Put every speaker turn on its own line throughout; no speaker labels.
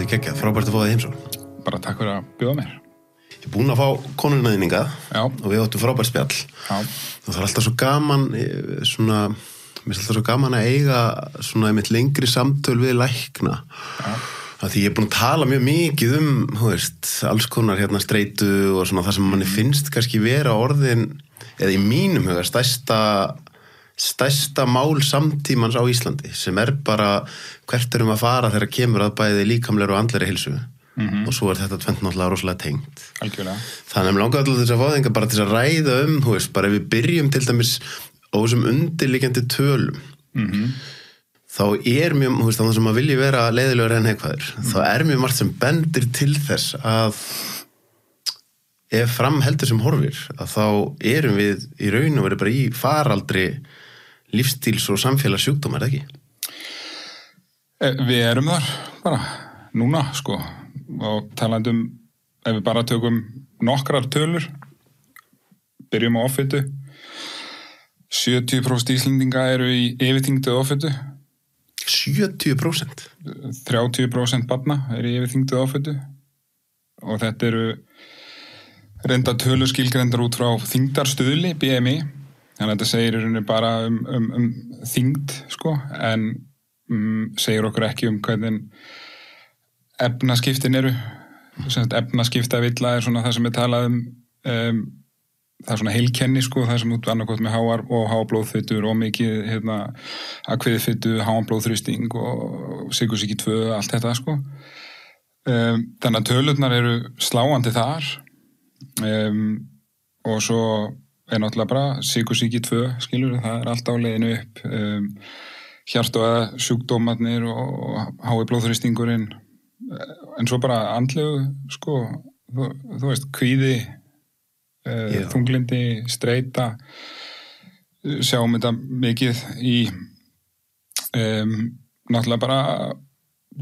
Geggjað, frábært að fá þig heimsókn.
Bara takk fyrir að bjóða mér.
Ég er búinn að fá konuna þín hingað og við áttum frábært spjall.
Já.
Það er alltaf svo gaman, mér finnst alltaf svo gaman að eiga svona einmitt lengri samtöl við lækna.
Já.
Af því ég er búinn að tala mjög mikið alls konar streitu og svona það sem manni finnst kannski vera orðin, eða í mínum huga, stærsta mál samtímans á Íslandi, sem er bara hvert erum að fara þegar kemur að bæði líkamlegri og andlegri heilsu. Og svo er þetta tvennt náttúrulega rosalega tengt.
Algjörlega.
Þannig að mér langar alltaf þess að fá þengar bara til að ræða bara ef við byrjum til dæmis á þessum undirliggjandi tölum. Þá er mjög, á það sem að vilji vera leiðilegur en heikvæður, þá er mjög margt sem bendir til þess að ef fram heldur sem horfir, að þá erum við í raun og verið bara í faraldri lífstíls- og samfélagssjúkdóma, er það ekki?
Við erum þar bara núna, sko, og talandum, ef við bara tökum nokkrar tölur, byrjum á offitu, 70% Íslendinga eru í yfirþyngd eða offitu.
70%?
30% barna eru í yfirþyngd eða offitu og þetta eru reynda tölur skilgrendar út frá þyngdarstuðli, BMI, þannig að þetta segir í rauninni bara um þyngd, sko, en segir okkur ekki um hvernig efnaskiptin eru. Efnaskiptavilla er svona það sem er talað það er svona heilkenni, sko, það sem út annarkot með háar og háblóðfitur og mikið akviðfitu, háan blóðþrýsting og sykursýki 2, allt þetta, sko. Þannig að tölurnar eru sláandi þar og svo er náttúrulega bara sykursýki 2, skilur, það er allt á leiðinu upp, hjart- og sjúkdómarnir og hái blóðþrýstingurinn, en svo bara andlegu, sko, þú veist, kvíði, þunglindi, streita, sjáum þetta mikið í náttúrulega bara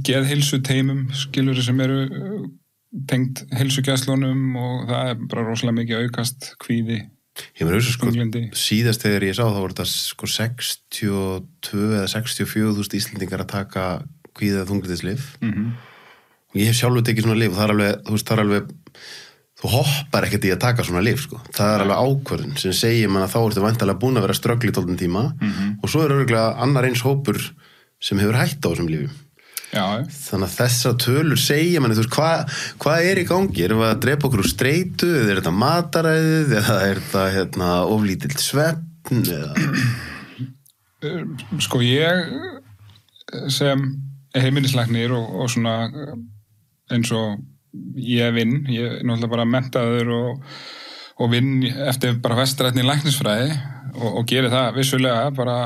geðheilsuteymum, skilur, sem eru tengt heilsugæslunum og það er bara rosalega mikið aukast kvíði, þunglindi.
Síðast þegar ég sá þá voru þetta 62 eða 64.000 Íslendingar að taka kvíði- eða þunglindislyf. Og ég hef sjálfur tekið svona lyf og það er alveg þú hoppar ekkert í að taka svona lyf, sko. Það er alveg ákvörðun sem segir mann að þá ertu væntanlega búin að vera ströggl í 12 tíma og svo er örugglega annar eins hópur sem hefur hætt á þessum lyfjum.
Já.
Þannig að þessa tölur segja manni, þú veist, hvað er í gangi? Erum við að drepa okkur úr streitu? Eða er þetta mataræðið? Eða er þetta oflítill svefn?
Sko, ég sem heimilislæknir og svona eins og ég vinn, ég er náttúrulega bara menntaður og vinn eftir bara vestrænni læknisfræði og geri það vissulega bara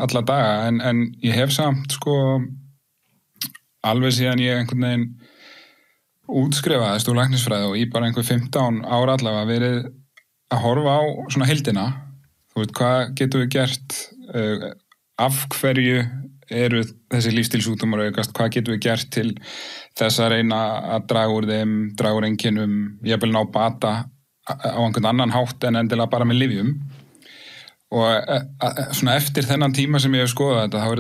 alla daga, en ég hef samt, sko, alveg síðan ég einhvern veginn útskrifaðist úr læknisfræði og í bara einhver 15 ára allavega verið að horfa á svona heildina, þú veit, hvað getum við gert, af hverju eru þessi lífstílsjúkdómar aukast, hvað getum við gert til þess að reyna að draga úr þeim, draga úr einkennum, jafnvel ná bata á einhvern annan hátt en endilega bara með lyfjum. Og svona eftir þennan tíma sem ég hef skoðað þetta, þá er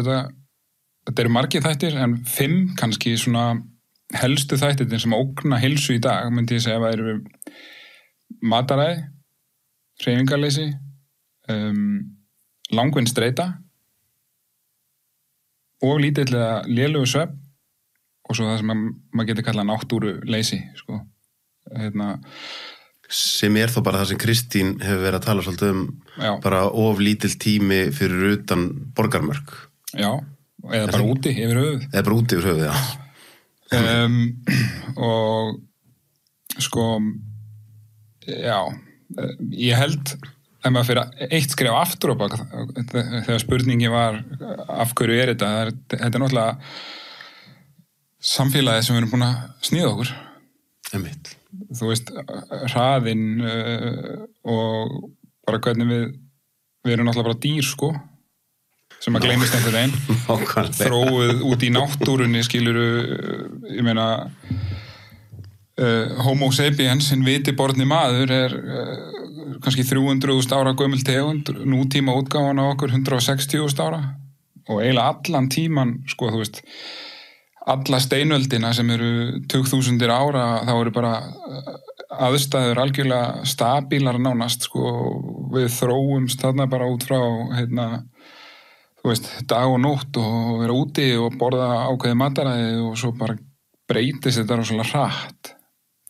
þetta eru margir þættir, en 5 kannski svona helstu þættir sem ógna heilsu í dag, myndi ég segja að eru mataræði, hreyfingarleysi, langvinn streita, og lítillega lélugu svefn og svo það sem maður getur kallað náttúruleysi, sko.
Sem er þó bara það sem Kristín hefur verið að tala svolítið bara of lítill tími fyrir utan borgarmörk.
Já, eða bara úti yfir höfuð.
Eða bara úti yfir höfuð, já.
Og sko, já, ég held ef maður fyrir eitt skref aftur á bak þegar spurningi var af hverju er þetta, þetta er náttúrulega samfélagið sem við erum búin að sníða okkur.
Einmitt.
Þú veist, hraðinn og bara hvernig við erum náttúrulega bara dýr, sko, sem að gleymist einhvern veginn. Þróuð út í náttúrunni, skiluru, ég meina Homo sapiens, hinn vitiborni maður, er kannski 300.000 ára gömul tegund, nútíma útgáfan á okkur 160.000 ára og eiginlega allan tíman, sko, þú veist, alla steinöldina sem eru 2000 ára, þá eru bara aðstæður algjörlega stabílar nánast, sko, við þróumst þarna bara út frá, þú veist, dag og nótt og vera úti og borða ákveðið mataræði og svo bara breytist þetta rosalega hratt.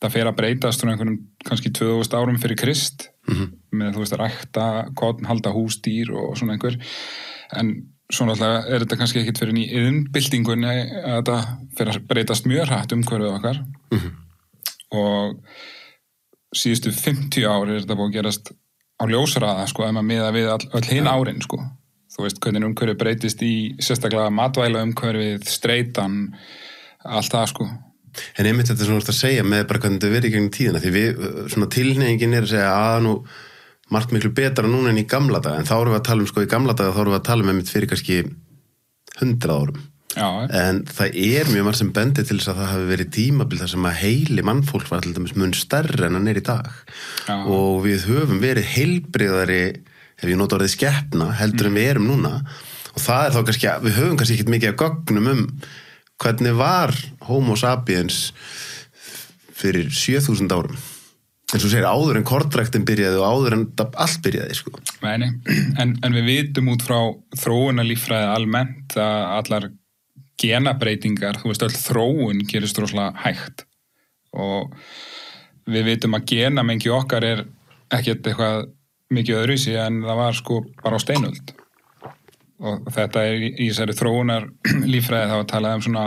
Það fer að breytast svona einhvernum kannski 2000 árum fyrir Krist, með, þú veist, rækta, korn, halda húsdýr og svona einhver, en svo náttúrulega þetta kannski ekkit fyrir í iðnbyltingunni að þetta fer að breytast mjög hratt umhverfið okkar og síðustu 50 ár þetta búið að gerast á ljósraða, sko, ef maður miða við öll hin árin, sko. Þú veist, hvernig umhverfið breytist í sérstaklega matvæla umhverfið, streitan, allt það, sko.
En einmitt þetta sem þú ert að segja með bara hvernig þetta verið í gegnum tíðina, því við, svona tilhneigingin að segja að nú margt miklu betra núna en í gamla daga, en þá erum við að tala um, sko, í gamla daga þá erum við að tala um einmitt fyrir kannski 100 árum.
Já.
En það mjög margt sem bendir til þess að það hafi verið tímabil þar sem að heili mannfólk var til dæmis mun stærri en hann í dag.
Já.
Og við höfum verið heilbrigðari, ef ég nota orðið skepna, heldur en við erum núna, og það þá kannski, við höfum kannski ekkert mikið af gögnum hvernig var Homo sapiens fyrir 7000 árum. En svo segir áður en kornræktin byrjaði og áður en allt byrjaði, sko.
Nei, en við vitum út frá þróunarlíffræði almennt að allar genabreitingar, þú veist, öll þróun gerist rosalega hægt og við vitum að genamengi okkar ekkert eitthvað mikið öðruvísi en það var, sko, bara á steinöld og þetta í þessari þróunarlíffræði þá að tala um svona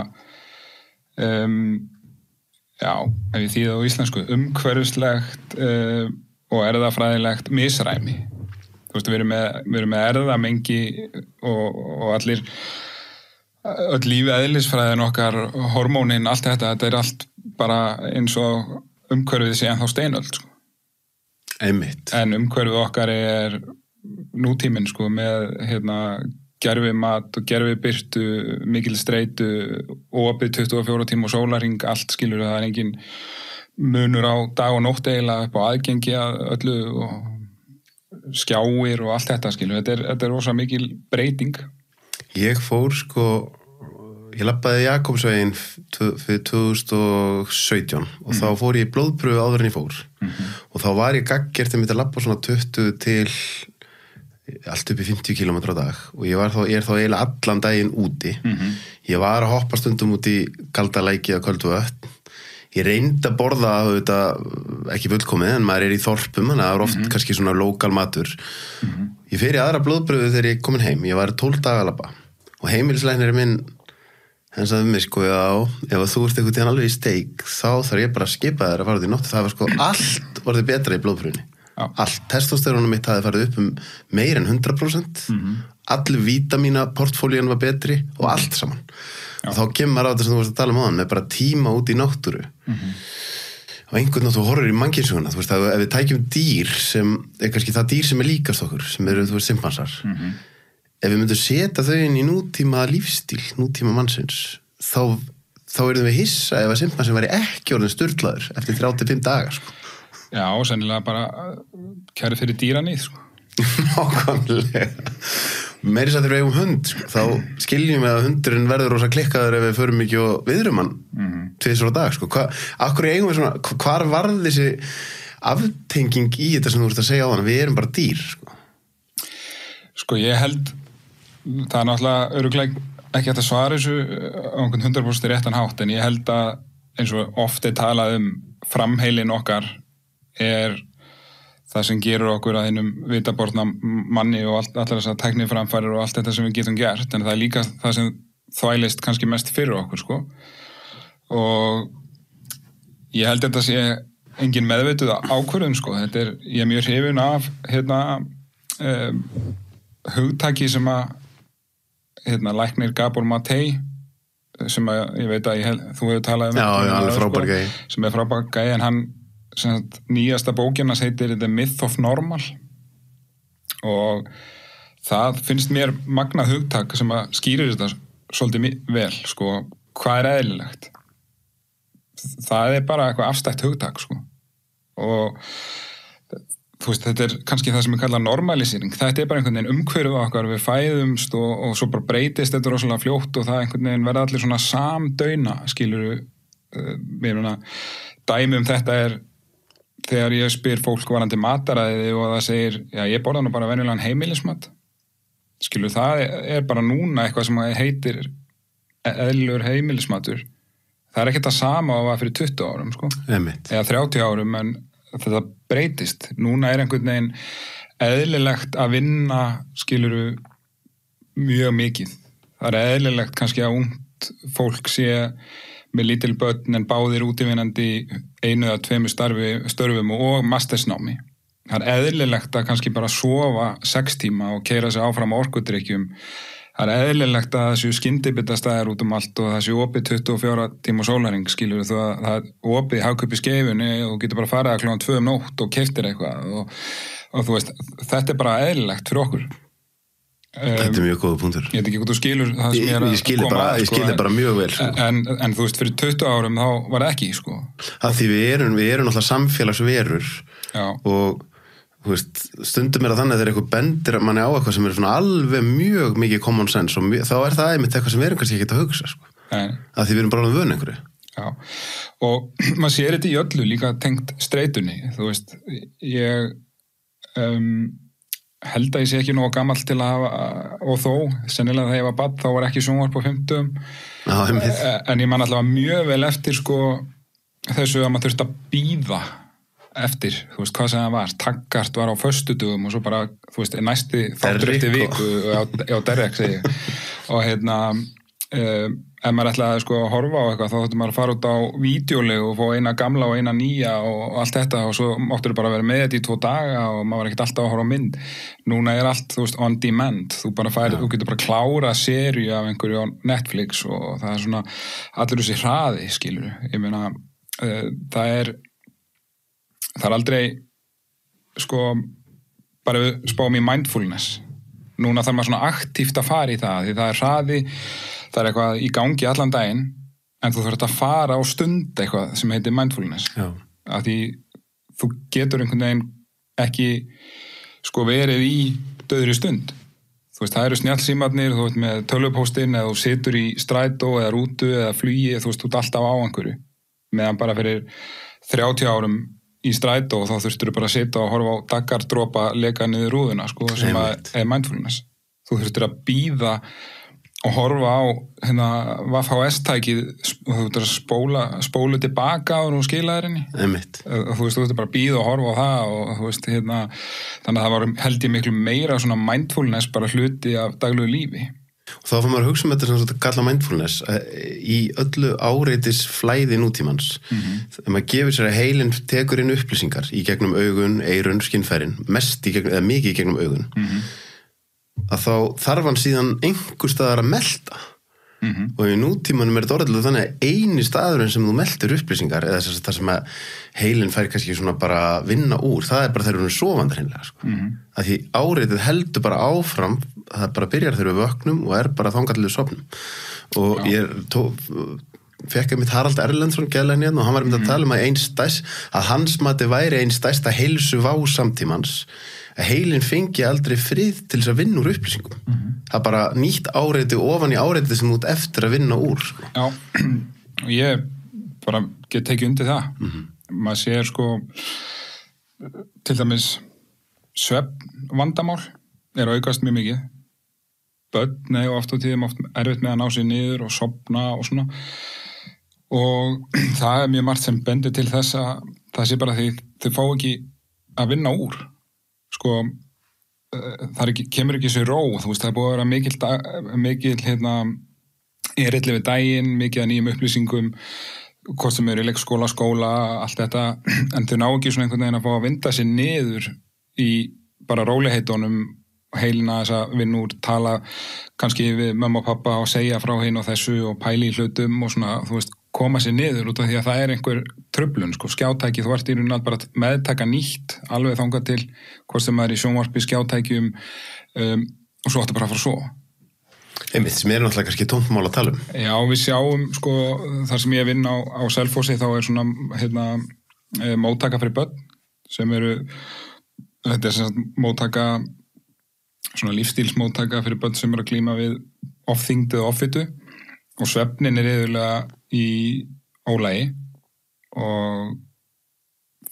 já, ef ég þýði á íslensku, umhverfislegt og erfðafræðilegt misræmi. Þú veist, við erum með erfðamengi og allir öll lífi eðlisfræðin okkar, hormónin, allt þetta allt bara eins og umhverfið sé ennþá steinöld, sko.
Einmitt. En
umhverfið okkar nútíminn, sko, með gerfi mat og gerfi birtu, mikil streitu, opið 24 tíma og sólarhring, allt, skilur, það engin munur á dag og nótt eiginlega upp á aðgengi að öllu og skjáir og allt þetta, skilur. Þetta rosa mikil breyting.
Ég fór, sko, ég labbaði Jakobsveginn fyrir 2017 og þá fór ég blóðpröfu áður en ég fór og þá var ég gaggjert að labba svona 20 til allt upp í 50 km á dag og ég er þá eiginlega allan daginn úti. Ég var að hoppa stundum út í kalda læki eða köldu vötn. Ég reyndi að borða auðvitað ekki fullkomið en maður í þorpum, þannig að það oft kannski svona lokal matur. Ég fer í aðra blóðpröfu þegar ég komin heim. Ég var 12 daga að labba og heimilislæknir minn hann sagði mér, sko, já, ef þú ert einhvern tíðan alveg í steik þá þarf ég bara að skipa þér að fara út í nótt. Það var, sko, allt orðið betra í blóðpröfunni. Allt, testosterónum mitt hafði farið upp meir en 100%, allir vítamína portfólíun var betri og allt saman. Og þá kemur á þetta sem þú varst að tala um áðan með bara tíma út í náttúru og einhvern nátt þú horfir í mannkynssöguna, þú veist, að ef við tækjum dýr sem kannski það dýr sem líkast okkur, sem eru, þú veist, simpansar, ef við myndum setja þau inn í nútíma lífstíl, nútíma mannsins, þá erum við hissa ef að simpansin væri ekki orðin sturlaður eftir 35 dagar, sko.
Já, sennilega bara kæri fyrir dýranýð, sko.
Nákvæmlega. Meiri að þegar við eigum hund, sko, þá skiljum við að hundurinn verður rosa klikkaður ef við förum ekki og viðrum hann tvisvar á dag, sko. Akkur eigum við svona, hvar varð þessi aftenging í þetta sem þú ert að segja á þann, við erum bara dýr, sko?
Sko, ég held það náttúrulega örugglega ekki hægt að svara þessu á einhvern 100% réttan hátt, en ég held að eins og oft talað framheilin okkar það sem gerur okkur að einum vitaborna manni og allar þessar tækniframfærir og allt þetta sem við getum gert, en það líka það sem þvælist kannski mest fyrir okkur, sko. Og ég held þetta sé engin meðvituð ákvörðun, sko. Ég mjög hrifinn af hugtaki sem að læknir Gabor Matei sem að ég veit að þú hefur talað um
alveg frábær gæi.
Sem frábær gæi, en hann nýjasta bókin heitir The Myth of Normal og það finnst mér magnað hugtak sem að skýrir þetta svolítið vel, sko. Hvað eðlilegt? Það bara eitthvað afstætt hugtak, sko. Og þú veist, þetta kannski það sem við kalla normalisering, þetta bara einhvern veginn umhverfið okkar, við fæðumst og svo bara breytist þetta rosalega fljótt og það einhvern veginn verða allir svona samdauna, skilur dæmi þetta þegar ég spyr fólk varandi mataræði og það segir, já, ég borða nú bara venjulegan heimilismat, skilur, það bara núna eitthvað sem heitir eðlilegur heimilismatur, það ekkert það sama á að fyrir 20 árum, sko, eða 30 árum, en þetta breytist. Núna einhvern veginn eðlilegt að vinna, skiluru, mjög mikið. Það eðlilegt kannski að ungt fólk sé með lítil börn en báðir útivinnandi 1 eða 2 störfum og mastersnámi. Það eðlilegt að kannski bara sofa 6 tíma og keyra sig áfram á orkudrykkjum. Það eðlilegt að þessu skyndibitastæðar út allt og þessu opið 24 tíma sólarhring, skilur þú að það opið hagkaup í skeifunni og þú getur bara farið að klukkan 2 nótt og keyptir eitthvað og þú veist, þetta bara eðlilegt fyrir okkur.
Þetta mjög góða punktur.
Ég veit ekki hvað þú skilur það sem ég
Ég skilur bara mjög vel. Sko.
En þú veist, fyrir 20 árum þá var það ekki, sko.
Það því við erum náttúrulega samfélagsverur og þú veist, stundum að þannig að þegar eitthvað bendir manni á eitthvað sem svona alveg mjög mikið common sense og þá það einmitt eitthvað sem við erum kannski ekki að hugsa, sko. Að því við erum bara vön einhverju.
Já, og maður sér þetta í öllu líka tengt streitunni, þú veist, ég held að ég sé ekki nógu gamall til að hafa, og þó, sennilega þegar ég var barn, þá var ekki sjónvarp á 50, en ég man allavega mjög vel eftir, sko, þessu að maður þurfti að bíða eftir, þú veist, hvað sem það var Taggart var á föstudögum og svo bara þú veist, næsti þáttur eftir viku á Derek, segi ég og ef maður ætlaði sko að horfa á eitthvað, þá þurfti maður að fara út á vídeolegu og fá eina gamla og eina nýja og allt þetta og svo máttur bara vera með þetta í 2 daga og maður var ekkert alltaf að horfa á mynd. Núna allt, þú veist, on demand, þú getur bara klára seríu af einhverju á Netflix og það svona allur þessi hraði, skilur ég meina, það er aldrei sko bara við spáum í mindfulness. Núna þarf maður svona aktíft að fara í það því það hraði, það eitthvað í gangi allan daginn en þú þarf að fara á stund eitthvað sem heitir mindfulness. Af því þú getur einhvern veginn ekki sko verið í dauðri stund. Þú veist, það eru snjallsímarnir, þú veist með tölvupóstinn eða þú situr í strætó eða rútu eða flugi, þú veist, þú ert alltaf á einhverju. Meðan bara fyrir 30 árum í strætó og þá þurftur bara að sitja og horfa á daggardropa leka niður rúðuna, sko, sem er mindfulness. Þú þurftur að bíða og horfa á VHS-tækið og þú þurftur að spólu tilbaka og nú skilaðir henni. Þú veist, þú þurftur bara að bíða og horfa á það og þú veist, þannig að það var held ég miklu meira svona mindfulness bara hluti af daglegu lífi.
Og þá fyrir maður að hugsa um þetta sem þetta kalla mindfulness í öllu áreitis flæði nútímans. Þegar maður gefur sér að heilinn tekur inn upplýsingar í gegnum augun, eyrun, skynfærin, eða mikið í gegnum augun, að þá þarf hann síðan einhver staðar að melta. Og í nútímanum þetta orðilega þannig að eini staðurinn sem þú meltir upplýsingar eða það sem að heilinn fær kannski svona bara vinna úr, það bara þegar hún sofandi hreinlega, sko. Að því áreitið heldur bara áfram, það bara byrjar þegar við vöknum og bara þangað sofnum. Og ég fekk mitt Harald Erlendsson geðlækni og hann var að tala um að hans mati væri einn stærsta heilsuvá samtímans að heilinn fengi aldrei frið til þess að vinna úr upplýsingum. Það bara nýtt áreiti ofan í áreiti sem þú ert eftir að vinna úr. Sko.
Já, og ég bara get tekið undir það. Maður sér sko til dæmis svefnvandamál er aukast mjög mikið. Börn og oft á tíðum erfitt með að ná sér niður og sofna og svona. Og það er mjög margt sem bendir til þess að það sé bara því þau fá ekki að vinna úr. Sko, það kemur ekki sér ró, þú veist, það er búið að vera mikil erilli við daginn, mikið að nýjum upplýsingum, hvort sem eru í leikskóla, skóla, allt þetta, en þau ná ekki svona einhvern veginn að fá að vinda sér niður í bara róliheitunum, heilina þess að vinna úr, tala kannski við mamma og pappa og segja frá hinn og þessu og pæli í hlutum og svona, þú veist, koma sér niður út af því að það er einhver truflun, sko, skjátæki, þú ert í rauninni bara meðtaka nýtt, alveg þangað til hvort sem maður er í sjónvarpi, skjátækjum og svo áttu bara að fara að sofa.
Einmitt, sem er náttúrulega kannski tómtmál að tala um.
Já, við sjáum, sko, þar sem ég vinn á Selfossi, þá er svona, móttaka fyrir börn sem eru þetta sem sagt móttaka, svona lífstílsmóttaka fyrir börn sem að glíma við ofþyngd eða offitu og svefnin iðulega í ólagi og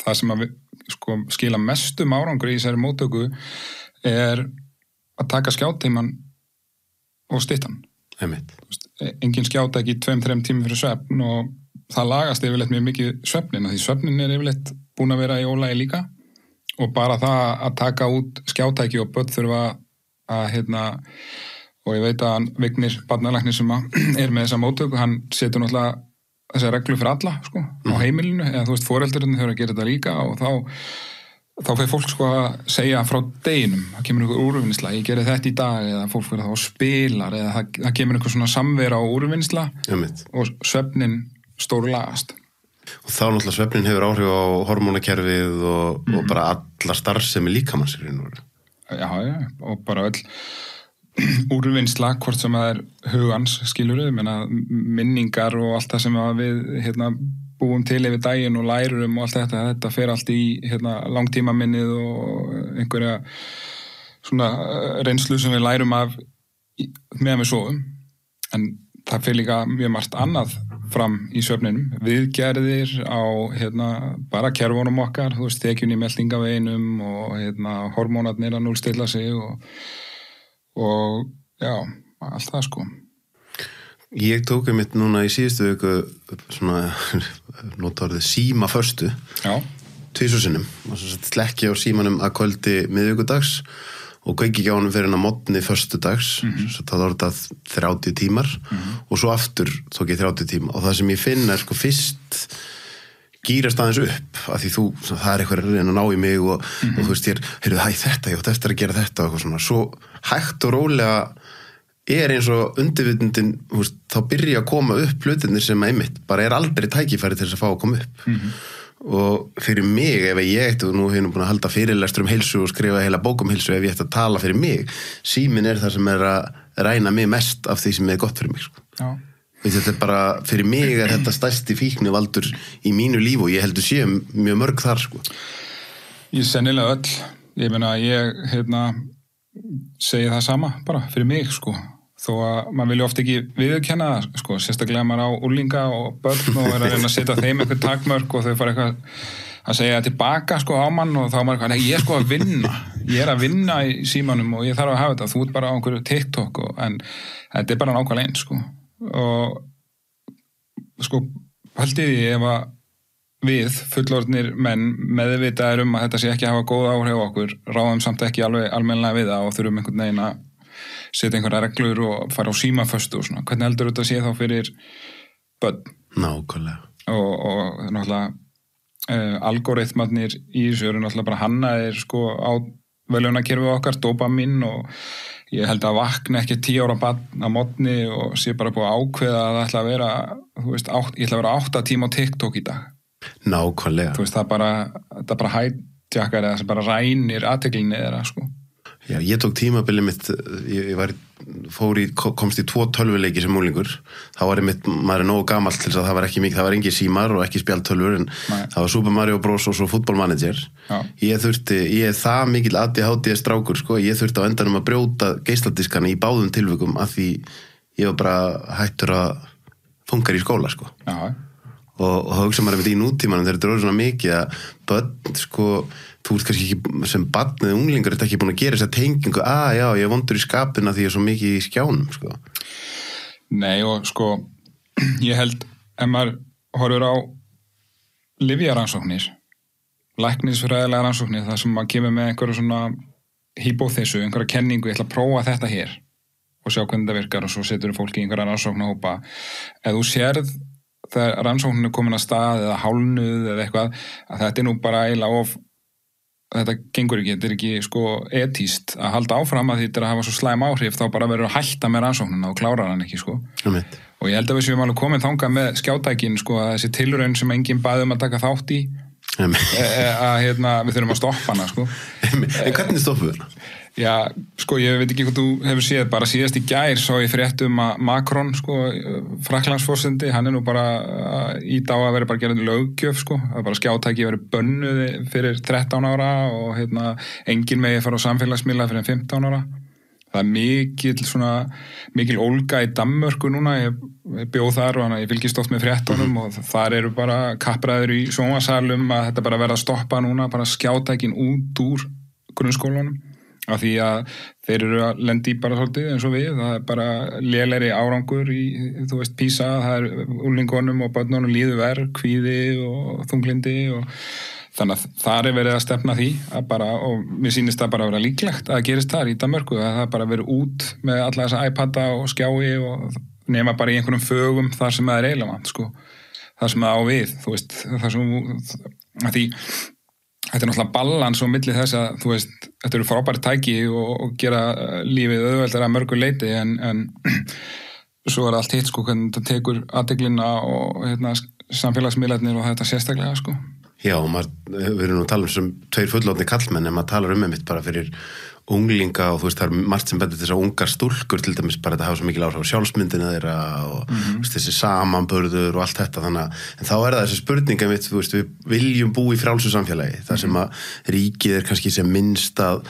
það sem að sko, skila mestum árangri í þessari móttöku að taka skjátíman og styttan. Engin skjáta ekki 2-3 tími fyrir svefn og það lagast yfirleitt mjög mikið svefnin því svefnin yfirleitt búin að vera í ólagi líka og bara það að taka út skjátæki og börn þurfa að og ég veit að Vignir barnalæknir sem með þessa móttöku, hann setur náttúrulega þessa reglu fyrir alla sko, á heimilinu, eða þú veist foreldurinn þurfa að gera þetta líka og þá fer fólk sko að segja frá deginum, það kemur einhver úrvinnsla, ég gerði þetta í dag eða fólk fyrir þá spilar eða það kemur einhver svona samvera á úrvinnsla og svefnin stórlagast.
Og þá náttúrulega svefnin hefur áhrif á hormónakerfið og bara alla starfsemi líkamanns í raun og veru.
Já, og bara öll úrvinnsla, hvort sem það hugans, skilurðu, minningar og allt það sem við búum til yfir daginn og lærum og allt þetta fer allt í langtímaminnið og einhverja svona reynslu sem við lærum af meðan við sofum. En það fer líka mjög margt annað fram í svefninum, viðgerðir á bara kerfunum okkar, þú veist, þekjun í meltingaveginum og hormónarnir að núllstilla sig og já, allt það sko.
Ég tók mitt núna í síðustu viku svona, notarðið símaföstu 2 sinnum, slekki á símanum að kvöldi miðvikudags og kveiki ekki á honum fyrir að morgni föstudags, það var þetta 30 tímar og svo aftur tók ég 30 tíma og það sem ég finn sko fyrst gýrast aðeins upp af því það eitthvað að reyna að ná í mig og þú veist heyrðu, þetta, ég átt eftir að gera þetta og eitthvað svona, svo hægt og rólega eins og undirvitundin, þá byrja að koma upp hlutinir sem einmitt bara aldrei tækifæri til þess að fá að koma upp og fyrir mig, ef ég ætti og nú hefur búin að halda fyrirlestur heilsu og skrifa heila bók heilsu, ef ég ætti að tala fyrir mig síminn það sem að ræna mig mest af því sem gott fyrir mig sko. Þetta bara, fyrir mig þetta stærsti fíknivaldur í mínu lífi og ég heldur sé mjög mörg þar sko.
Ég sennilega öll, ég meina ég segi það sama bara fyrir mig sko, þó að maður vilja oft ekki viðurkenna það sko, sérstaklega maður á úlinga og börn og að reyna að setja þeim eitthvað takmörk og þau fara eitthvað að segja tilbaka sko á mann og þá maður eitthvað, nei ég sko að vinna, ég að vinna í símanum og ég þarf að hafa þetta, þú ert bara á einhverju TikTok en þetta bara nákvæmlega eins sko og sko haldið ég ef að við fullorðnir menn meðvitaðir að þetta sé ekki að hafa góð áhrif á okkur, ráðum samt ekki alveg almennilega við það og þurfum einhvern veginn að setja einhverja reglur og fara á símaföstu og svona, hvernig heldur þetta sé þá fyrir börn?
Nákvæmlega.
Og náttúrulega algoritmarnir í þessu eru náttúrulega bara hannaðir sko á veljónakerfið okkar, dópamin og ég held að vakna ekki 10 ára barn á morgni og sé bara búið að ákveða að það ætla að vera, þú veist, ég ætla að vera 8 tíma á TikTok í dag.
Nákvæmlega.
Þú veist, það bara hijackar eða sem bara rænir athyglinni þeirra, sko.
Já, ég tók tímabilið mitt, komst í 2 tölvuleiki sem múlingur, þá var maður nógu gamall til þess að það var ekki mikið, það var engin símar og ekki spjaldtölvur, en það var Super Mario Bros og svo Football Manager. Ég það mikill ADHD strákur, sko, ég þurfti á endanum að brjóta geisladiskana í báðum tilvikum af því ég var bara hættur að funkar í skóla, sko.
Já.
Og það hugsa maður í nútímanum þegar þetta er svona mikið að börn, sko, þú ert kannski ekki sem barn eða unglingur þetta ekki búin að gera þessa tengingu já, ég er vondur í skapina því ég er svo mikið í skjánum sko.
Nei og sko ég held ef maður horfur á lyfjarannsóknir læknisfræðilega rannsóknir þar sem maður kemur með einhverju svona hypothesu, einhverja kenningu, ég ætla að prófa þetta hér og sjá hvernig það virkar og svo setur fólki í einhverja rannsóknahópa ef þú sérð þegar rannsóknin er komin að stað eða hálnuð eða eitthvað að þetta er nú bara eiginlega þetta gengur ekki, þetta er ekki sko etíst að halda áfram að þetta er að hafa svo slæm áhrif þá bara verður að hætta með rannsóknina og klára hann ekki sko og ég held að við séum alveg komin þangað með skjátækin sko að þessi tilraun sem enginn bæði að taka þátt í að við þurfum að stoppa hana, sko.
En hvernig stoppum við hana?
Já, sko, ég veit ekki hvað þú hefur séð, bara síðast í gær sá ég fréttum að Macron, sko, Frakklandsforseti, hann nú bara í dag að vera bara gerðin löggjöf, sko, að bara skjátæki verið bönnuð fyrir 13 ára og engin megi fara á samfélagsmiðla fyrir 15 ára. Það mikil ólga í Danmörku núna, ég bjó þar og ég fylgist oft með fréttunum og þar eru bara kappræður í sjónvarpssalum að þetta bara verða að stoppa núna, bara skjátækin út úr grunnskólanum. Af því að þeir eru að lendi bara svolítið eins og við, það bara lélegri árangur í, þú veist, PISA, það unglingunum og börnunum líður verr, kvíði og þunglindi og þannig að það verið að stefna því að bara, og mér sýnist það bara að vera líklegt að það gerist þar í Danmörku, að það bara verið út með alla þessa iPada og skjái og nema bara í einhverjum fögum þar sem það eiginlega vant, sko, þar sem það á við, þú veist, þar sem að því þetta náttúrulega balans á milli þess að, þú veist, þetta eru frábæri tæki og gera lífið auðveldara að mörgu leyti en svo allt hitt, sko, hvernig þetta tekur athyglinna og samfélagsmiðlarnir og þetta sérstaklega, sko.
Já, við erum nú að tala um 2 fullorðnir kallmenn en maður talar einmitt bara fyrir unglinga og þú veist, það er margt sem bendir til þess að ungar stúlkur til dæmis bara þetta hafa svo mikil áhrif á sjálfsmyndina þeirra og þessi samanburður og allt þetta þannig en þá það þessi spurninga mitt, þú veist, við viljum búa í frjálsu samfélagi þar sem að ríkið kannski sem minnst að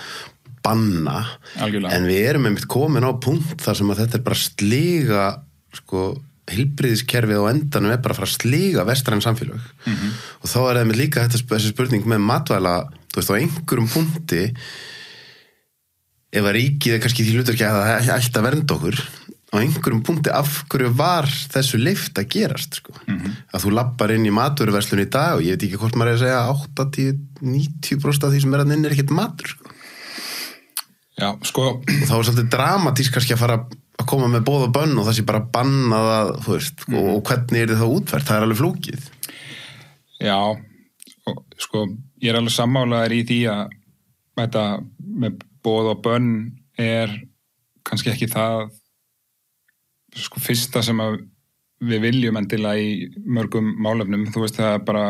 banna
Algjörlega.
En við erum einmitt komin á punkt þar sem að þetta bara sliga, sko, heilbrigðiskerfið á endanum bara að fara að sliga vestræn samfélag og þá það einmitt líka þessi spurning með matvæla, þú veist, á einhverjum punkti ef að ríkið kannski því hlutverki að það ætti að vernda okkur á einhverjum punkti af hverju var þessu leyft að gerast, sko. Að þú lappar inn í matvöruverslun í dag og ég veit ekki hvort maður að segja 80-90% af því sem þarna inn ekkert matur, sko.
Já, sko.
Og þá svolítið dramatísk kannski að fara að koma með boð og bönn og það sé bara bannað að, þú veist, og hvernig það útfært, það alveg flókið.
Já, sko, ég alveg sammálaður í því að þetta með boð og bönn kannski ekki það sko fyrsta sem að við viljum endilega í mörgum málefnum, þú veist það bara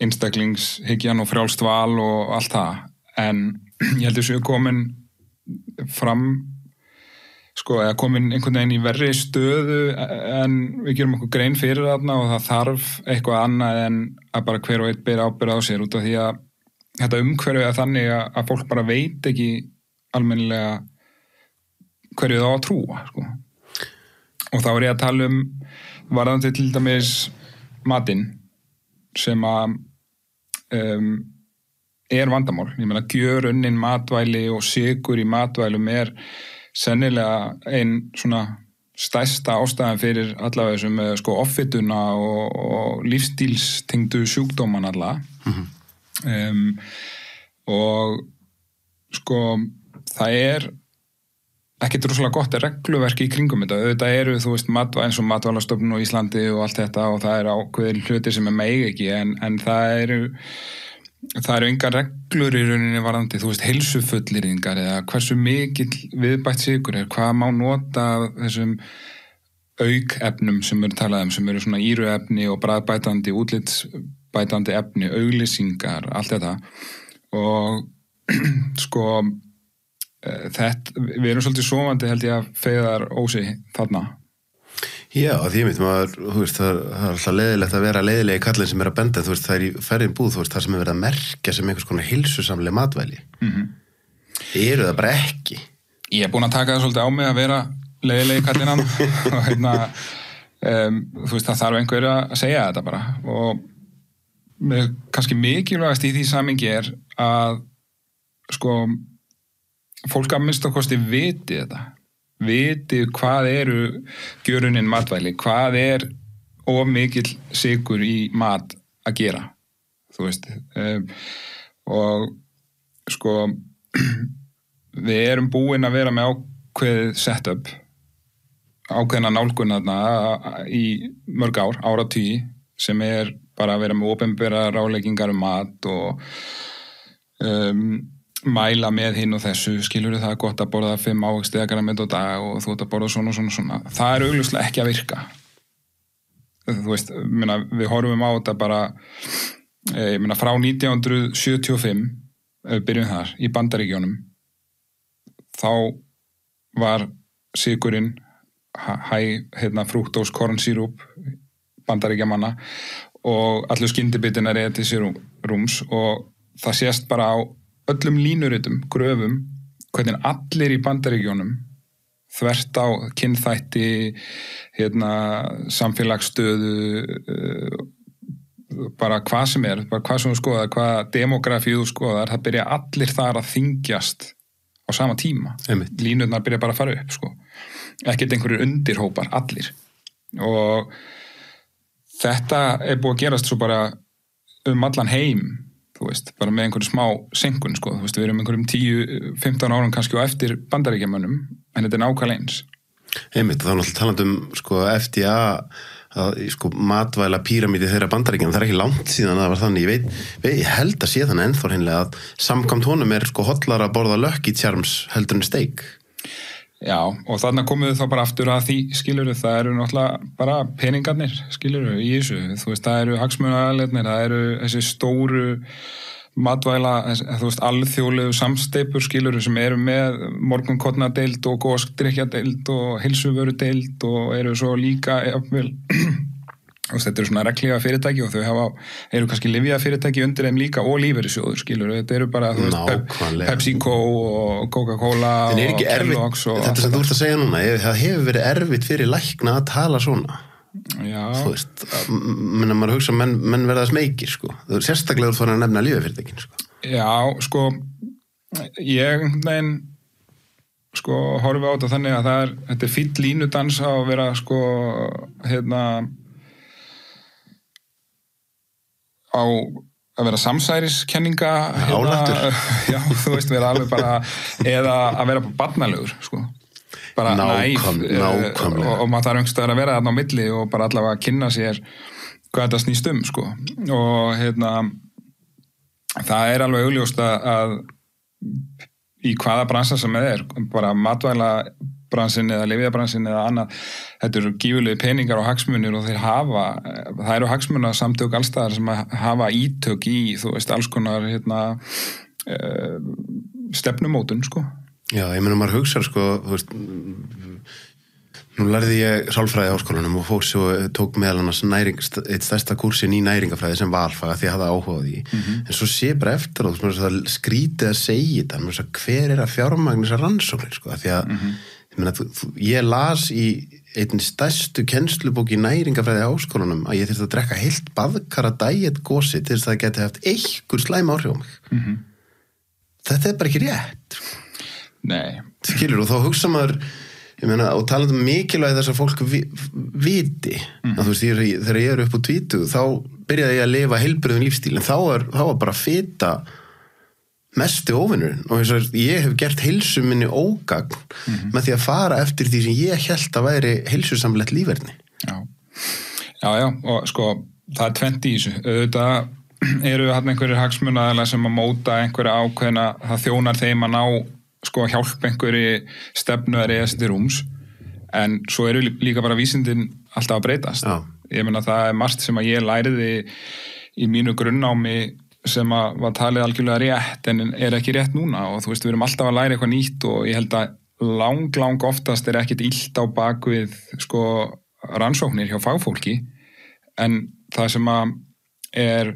einstaklingshyggjan og frjálst val og allt það, en ég heldur séu komin fram sko, eða komin einhvern veginn í verri stöðu en við gerum okkur grein fyrir þarna og það þarf eitthvað annað en að bara hver og einn bera ábyrgð á sér út af því að þetta umhverfið þannig að fólk bara veit ekki almennilega hverju það á að trúa, sko. Og þá ég að tala varðandi til dæmis matinn sem að vandamál. Ég meina, gjörunnin matvæli og sykur í matvælum sennilega ein svona stærsta ástæðan fyrir allavega þessum sko offituna og lífstílstengdu sjúkdóman alla. Og sko það ekkert rosalega gott regluverki í kringum þetta, auðvitað eru þú veist eins og Matvælastofnun á Íslandi og allt þetta og það ákveðin hlutir sem megi ekki en það eru engar reglur í rauninni varðandi, þú veist, heilsufullyrðingar eða hversu mikill viðbætt sykur hvað má nota þessum aukefnum sem talað sem eru svona ýruefni og bragðbætandi útlitsbætandi efni, auglýsingar, allt þetta og sko við erum svolítið sofandi held ég að feðar ósi þarna.
Já, því ég maður, þú veist, það alltaf leiðilegt að vera leiðilegi kallinn sem að benda, þú veist, það í ferðin búð, þú veist, það sem verið að merkja sem einhvers konar heilsusamleg matvæli. Eru það bara ekki? Ég
búin að taka það svolítið á mig að vera leiðilegi kallinn hann og þú veist, það þarf einhver að segja þetta bara og kannski mikilvægast í því samingi að sko fólk að minnsta kosti viti þetta. Viti hvað eru gjörunnin matvæli, hvað of mikill sykur í mat að gera, þú veist. Og sko, við erum búin að vera með ákveðið setup, ákveðina nálgun þarna í mörg áratugi, sem bara að vera með opinbera ráðleggingar mat og mæla með hinn og þessu, skilur það gott að borða 5 ávexti eða grænmeti á dag og þú ert að borða svona. Það augljóslega ekki að virka. Þú veist, við horfum á þetta bara ég meina frá 1975 ef við byrjum þar, í Bandaríkjunum þá var sykurinn frúktós kornsýrúp Bandaríkjamanna og allur skyndibitin til sérúms og það sést bara á öllum línuritum, gröfum hvernig allir í Bandaríkjunum þvert á kynþætti samfélagsstöðu bara hvað sem bara hvað sem þú skoðar, hvað demografíu þú skoðar, það byrja allir þar að þyngjast á sama tíma. Línurnar byrja bara að fara upp, sko. Ekkert einhverjir undirhópar, allir. Og þetta búið að gerast svo bara allan heim, þú veist, bara með einhverju smá senkun, sko. Þú veist, við erum einhverjum 10-15 árum kannski á eftir Bandaríkjamönnum, en þetta nákvæmlega eins.
Einmitt, þá náttúrulega talandi sko, FDA að sko, matvæla píramídi þeirra Bandaríkjana, það ekki langt síðan að það var þannig, ég held að sé þannig ennþá hreinlega að samkvæmt honum sko hollar að borða Lucky Charms heldur en steik.
Já, og þarna komum við þá bara aftur að því, skilurðu, það eru náttúrulega bara peningarnir, skilurðu, í þessu, þú veist, það eru hagsmunaaðilarnir, það eru þessi stóru matvæla, þú veist, alþjóðlegu samsteipur, skilurðu, sem eru með morgunkornadeild og góðdrykkjadeild og heilsuvörudeild og eru svo líka jafnvel, þetta eru svona reglífa fyrirtæki og þau eru kannski lyfja fyrirtæki undir þeim líka og lífeyrissjóður, skilurðu, þetta eru bara, þú veist, PepsiCo og Coca-Cola og Kellogg's og
þetta sem þú ert að segja núna, það hefur verið erfitt fyrir lækna að tala svona.
Já.
Þú veist, maður hugsa menn verða smekir, sko. Það er sérstaklega úr að nefna lífeyrisfyrirtækin, sko. Já,
sko, ég horfi á þetta þannig að þetta fínn línudans á að vera, sko, á að vera samsæriskenninga já, þú veist, vera alveg bara eða að vera barnalegur, sko. Bara nákvæmlega og maður þarf einhverstaðar að vera þarna á milli og bara allavega að kynna sér hvað þetta snýst sko og það er alveg augljóst að í hvaða bransa sem bara matvæla bransin eða lyfjabransin eða annað, þetta eru gífurlegu peningar og hagsmunir og það eru hagsmunasamtök allstaðar sem hafa ítök í, þú veist, alls konar stefnumótun, sko.
Já, ég meina maður hugsa, sko, þú veist, nú lærði ég sálfræði á háskólanum og fór svo tók meðal annars eitt stærsta kursin í næringafræði sem valfaga því að það áhuga því. En svo sé bara eftir og það skrítið að segja þetta, hver að fjármagna þessar rannsóknir, sko, því að ég meina, ég las í einn stærstu kennslubók í næringafræði á háskólanum að ég þyrfti að drekka heilt baðkara diet-gósi til þess að það geti haft einhver slæm áhrif á mig. Þetta bara ekki rétt, sko.
Nei.
Skilur, og þá hugsa maður, ég meina, og talandi mikilvægi þess að fólk viti, að þú veist, þegar ég upp á 20, þá byrjaði ég að lifa heilbrigðum lífstíl, en þá var bara fita mestu óvinurinn, og þess að ég hef gert heilsu minni ógagn með því að fara eftir því sem ég hélt að væri heilsusamlegt líferni.
Já, og sko, það er tvennt í þessu, auðvitað eru þarna einhverjir hagsmunaaðilar sem að móta einhverja ákveðna, það þjónar þeim að ná sko hjálpa einhverju stefnu að reyða sér til rúms, en svo eru líka bara vísindin alltaf að breytast.
Já.
Ég meina það er margt sem að ég læriði í mínu grunnnámi sem að var talið algjörlega rétt en er ekki rétt núna og þú veist við erum alltaf að læra eitthvað nýtt og ég held að lang oftast er ekkit illt á bakvið sko rannsóknir hjá fagfólki en það sem að er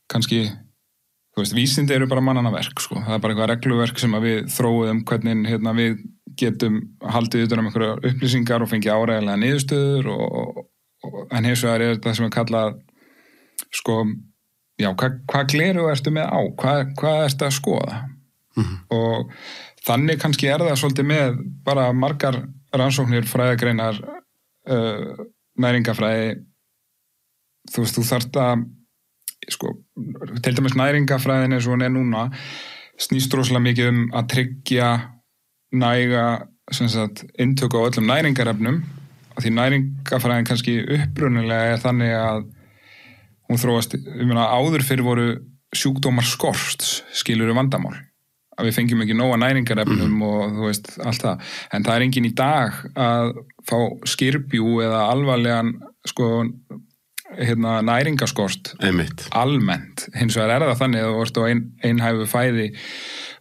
kannski þú veist, vísindi eru bara mannanna verk, sko. Það er bara eitthvað regluverk sem að við þróum hvernig við getum haldið utan einhverja upplýsingar og fengið áreiðanlega niðurstöður en hins vegar er þetta sem er kallað sko, já, hvað gleru ertu með á? Hvað ertu að skoða? Og þannig kannski er það svolítið með bara margar rannsóknir, fræðagreinar, næringafræði, þú veist, þú þarft að sko, til dæmis næringafræðin eins og hún er núna snýst rosalega mikið að tryggja næga inntöku á öllum næringarefnum og því næringafræðin kannski upprunalega er þannig að hún þróast, ég meina áður fyrir voru sjúkdómar skorts skilur vandamál, að við fengjum ekki nóga næringarefnum og þú veist allt það, en það er enginn í dag að fá skirbjú eða alvarlegan sko næringaskort almennt, hins vegar það þannig að þú ert á einhæfu fæði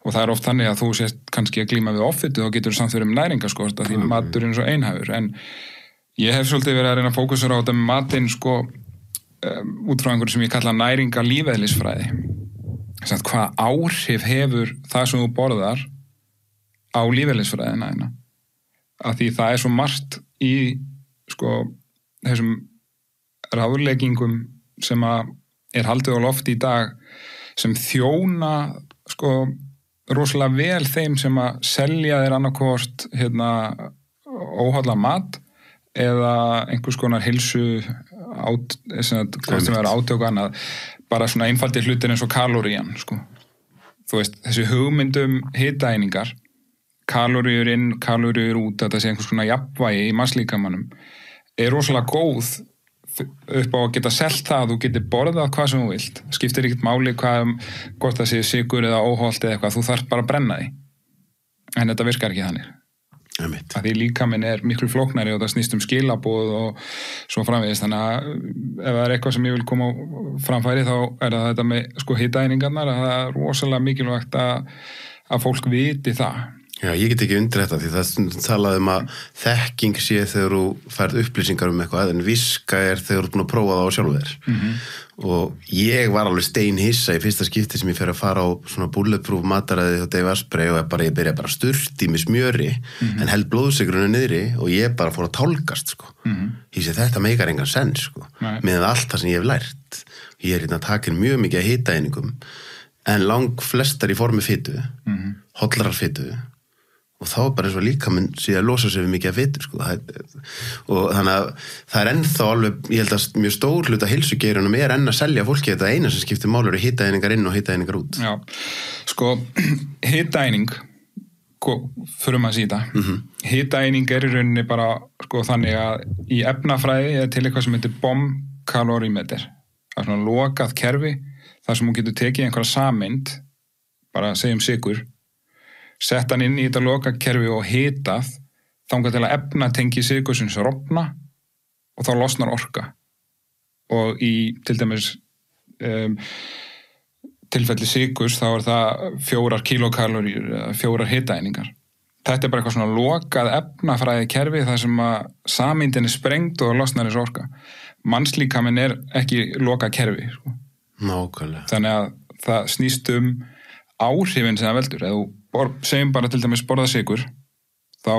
og það oft þannig að þú sést kannski að glíma við offitu og getur samt verið með næringaskort að því maturinn svo einhæfur, en ég hef svolítið verið að reyna að fókusera á þetta með matinn út frá einhverju sem ég kalla næringalífeðlisfræði, hvað áhrif hefur það sem þú borðar á lífeðlisfræðina að því það svo margt í þessum ráðleggingum sem haldið á lofti í dag sem þjóna rosalega vel þeim sem að selja þér annarkvort óhollan mat eða einhvers konar heilsu hvort sem átök og annað, bara svona einfaldir hlutir eins og kalorían þú veist, þessi hugmyndum hitaeiningar, kaloríur inn, kaloríur út, þetta sé einhvers konar jafnvægi í mannslíkamanum rosalega góð upp á að geta selt það að þú getur borðað hvað sem þú vilt, skiptir ekkert máli hvort það sé sykur eða óholt eða eitthvað, þú þarf bara að brenna því en þetta virkar ekki þannig að því líkaminn miklu flóknari og það snýst skilaboð og svo framvegis, þannig að ef það eitthvað sem ég vil koma á framfæri þá það þetta með hitaeiningarnar að það rosalega mikilvægt að fólk viti það.
Já, ég get ekki undir þetta því það talaði að þekking sé þegar þú færð upplýsingar eitthvað en viska þegar þú ert búin að prófa það á sjálfur þér og ég var alveg steinhissa í fyrsta skipti sem ég fer að fara á svona bulletproof mataræði og Dave Asprey og ég byrja bara sturt í mig smjöri en held blóðsykrunu niðri og ég bara fór að tálgast ég sé þetta meikar engan sens með allt það sem ég hef lært ég að taka mjög mikið að hitaeiningum en lang flestar í formi fitu hollarar fitu og þá bara eins og líkaminn síðan losa sig við mikið að fitu og þannig að það ennþá alveg, ég held að mjög stór hluta heilsugeirunum enn að selja fólki þetta eina sem skiptir máli eru hitaeiningar inn og hitaeiningar út.
Já, hitaeining fyrir maður síta hitaeining í rauninni bara þannig að í efnafræði til eitthvað sem heitir bomb-kalorimeter það svona lokað kerfi þar sem hún getur tekið einhverja sameind bara segjum sykur sett hann inn í þetta lokakerfi og hitað þangað til að efnatengi sykursins rofna og þá losnar orka og í til dæmis tilfelli sykurs þá það 4 kilokaloríur eða 4 hitaeiningar. Þetta bara eitthvað svona lokað efnafræði kerfi þar sem að sameindin sprengt og losnar þessu orka. Mannslíkaminn ekki lokað kerfi.
Nákvæmlega.
Þannig að það snýst áhrifin sem það veldur. Ef þú segjum bara til dæmis borða sykur þá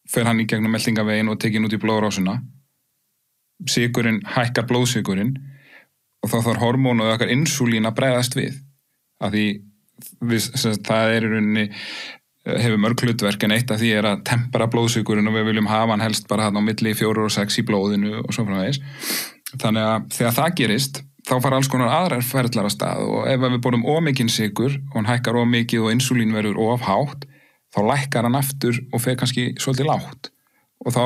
fer hann í gegnum meltingaveginn og tekin út í blóðrásina sykurinn hækkar blóðsykurinn og þá þarf hormón og okkar insúlín að bregðast við af því það í rauninni hefur mörg hlutverk en eitt af því að tempera blóðsykurinn og við viljum hafa hann helst bara þarna á milli 4 og 6 í blóðinu og svo framvegis þannig að þegar það gerist þá fara alls konar aðrar ferðlar að stað og ef við borðum ómikinn sykur og hann hækkar ómikið og insúlín verður ofhátt þá lækkar hann aftur og fer kannski svolítið lágt og þá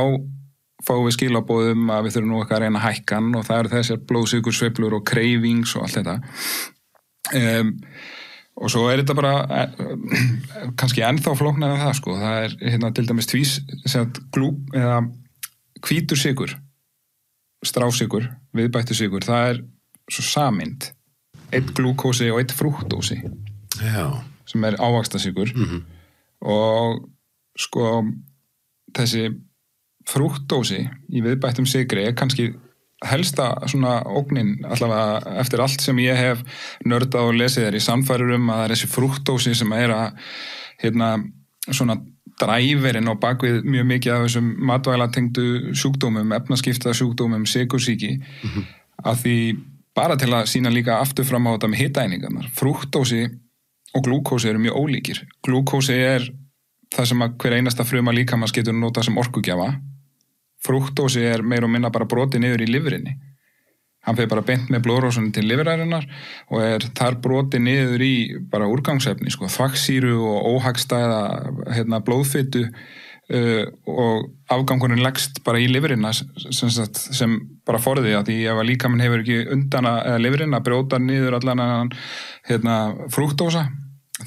fáum við skilaboðum að við þurfum nú eitthvað að reyna að hækka hann og það eru þessar blóðsykursveiflur og cravings og allt þetta og svo þetta bara kannski ennþá flóknar en það það til dæmis eða hvítur sykur strásykur, viðbættur sykur það svo sameind 1 glúkósi og 1 frúktósi sem ávaxtasykur og þessi frúktósi í viðbættum sykri kannski helsta svona ógnin allavega eftir allt sem ég hef nördað og lesið í sannfærir að það þessi frúktósi sem að svona dræverinn á bakvið mjög mikið af þessum matvælatengdu sjúkdómum, efnaskipta sjúkdómum, sykursýki að því bara til að sýna líka aftur fram á þetta með hitaeiningarnar. Frúktósi og glúkósi eru mjög ólíkir. Glúkósi það sem að hver einasta fruma líkamans getur notað sem orkugjafa. Frúktósi meir og minna bara brotið niður í lifrinni. Hann fer bara beint með blóðrásunum til lifrarinnar og þar brotið niður í bara úrgangsefni, þvagsýru og óhagstæða blóðfitu og afgangurinn leggst bara í lifrina sem bara forði að því ef að líkaminn hefur ekki undan eða lifrin að brjóta niður allan frúktósa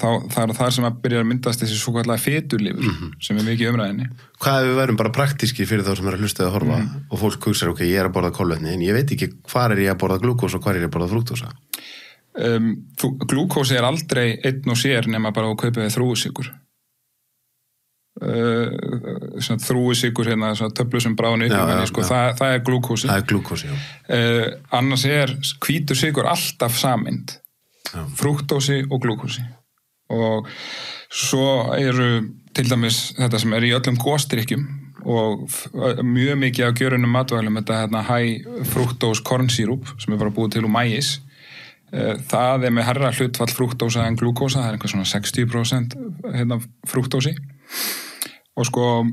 það þar sem að byrja að myndast þessi svo kallega fitulifur sem mikið umræðinni.
Hvað ef við værum bara praktíski fyrir þá sem að hlusta að horfa og fólk hugsar, ok, ég að borða kolvetni en ég veit ekki hvar ég að borða glúkós og hvar ég að borða frúktósa?
Glúkósi aldrei einn og sér nema bara að kaupa við þrúgusykur. Þrúgusykur hérna, töflu sem bráðin upp, það glúkósi.
Það glúkósi, já.
Annars hvítur sykur alltaf sameind. Frúktósi og glúkósi. Og svo eru til dæmis þetta sem í öllum gosdrykkjum og mjög mikið af gjörunum matvælum, þetta high fructose corn syrup sem bara búið til úr maís. Það með herra hlutfall frúktósa en glúkósa, það einhver svona 60% frúktósi. Og sko,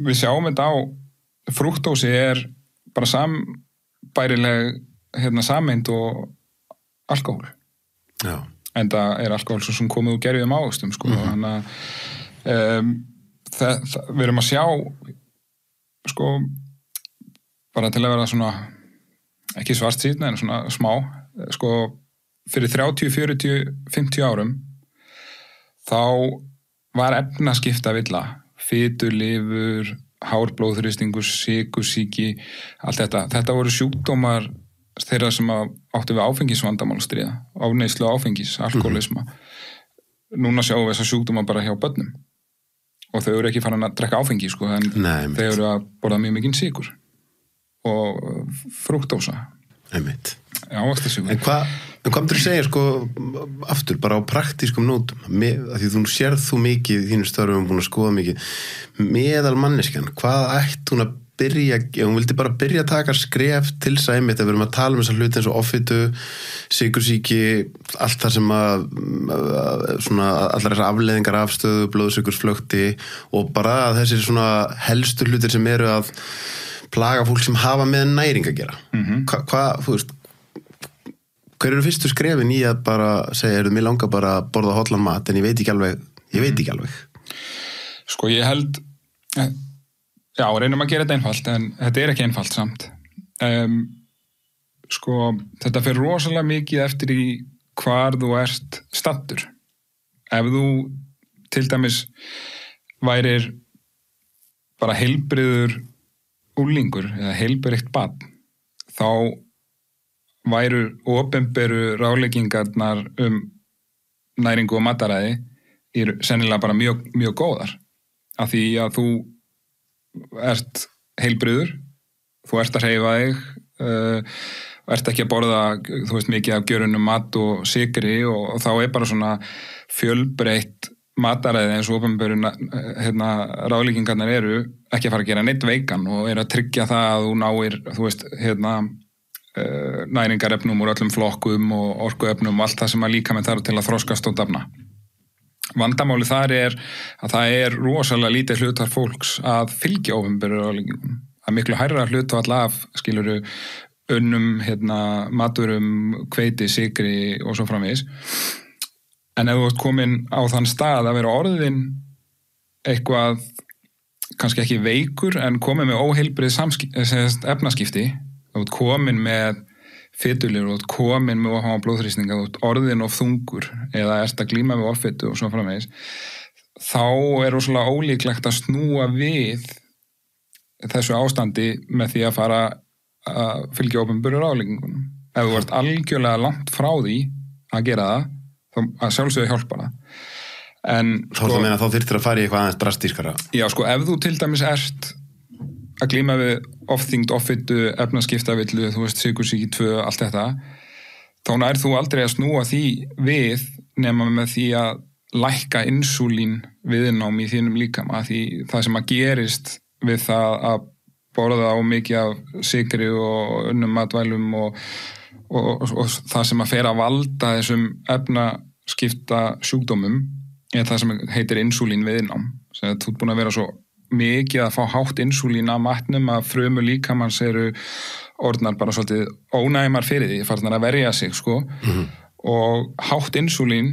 við sjáum þetta á frúktósi bara sambærileg sameind og alkohól.
Já.
En það alkohól sem komið úr gerjuðum ávöxtum, sko. Þannig að við erum að sjá, sko, bara til að vera svona, ekki svart síðan, en svona smá, sko, fyrir 30, 40, 50 árum, þá var efnaskipta villa, fitulifur, hárblóðþrýstingur, sykursýki, allt þetta. Þetta voru sjúkdómar þeirra sem áttu við áfengisvandamál stríða, áneyslu áfengis, alkoholisma. Núna sjáum við þessa sjúkdóma bara hjá börnum og þau eru ekki farin að drekka áfengi, sko, en þau eru að borða mjög mikinn sykur og frúktósa.
Einmitt.
Já, ávaxtasykur.
En hvað myndir þú segja, sko, aftur, bara á praktískum nótum, af því þú sérð þú mikið í þínu störfum, búin að skoða mikið, meðal manneskjan, hvað ætti hún að byrja, ef hún vildi bara byrja að taka skref til þess að einmitt, að við erum að tala þessar hluti eins og offitu, sykursýki, allt það sem svona, allar þessar afleiðingar afstöðu, blóðsykursflökti og bara þessir svona helstu hlutir sem eru að plaga fólk sem hafa með næring að gera. Hvað, þú veist, hver eru fyrstu skrefin í að bara segja, mér langar bara að borða hollan mat, en ég veit ekki alveg.
Sko, ég held, já, reynum að gera þetta einfalt, en þetta ekki einfalt samt. Sko, þetta fer rosalega mikið eftir í hvar þú ert staddur. Ef þú, til dæmis, værir bara heilbrigður unglingur eða heilbrigt barn, þá væru opinberu ráðleggingarnar næringu og mataræði sennilega bara mjög, mjög góðar. Af því að þú ert heilbrigður, þú ert að hreyfa þig, ert ekki að borða, þú veist, mikið af gjörunum mat og sykri og þá bara svona fjölbreytt mataræði eins og opinberu ráðleggingarnar eru ekki að fara að gera neitt veikan og að tryggja það að þú náir, þú veist, næringarefnum úr öllum flokkum og orkuefnum og allt það sem að líkaminn þarf til að þroskast og dafna. Vandamáli þar að það rosalega lítið hlutfall fólks að fylgja opinberu ráðleggingum. Það miklu hærra hlutfall af, skilurðu, unnum, maturum, hveiti, sykri og svo framvegis. En ef þú ert komin á þann stað að vera orðin eitthvað, kannski ekki veikur, en komin með óheilbrigð efnaskipti, þú ert komin með fitulir, þú ert komin með of háan blóðþrýsting, þú ert orðin of þungur eða ert að glíma með offitu og svo framvegis, þá rosalega ólíklegt að snúa við þessu ástandi með því að fara að fylgja opinberu ráðleggingunum. Ef þú ert algjörlega langt frá því að gera það, þá að sjálfsögðu hjálpa það. En
þá þyrftir að fara í eitthvað aðeins drastískara. Já,
sko, ef þú til dæmis ert að glíma við ofþyngd, offitu, efnaskiptavillu, þú veist, sykursýki 2, allt þetta, þá nær þú aldrei að snúa því við nema með því að lækka insúlín viðnám í þínum líkama, því það sem að gerist við það að borða á mikið af sykri og unnum matvælum og það sem að fer að valda þessum efnaskipta sjúkdómum það sem heitir insúlín viðnám. Þú ert búin að vera svo mikið að fá hátt insúlín af matnum að frumur líkamans orðnar bara svolítið ónæmar fyrir því, farnar að verja sig, sko. Og hátt insúlín,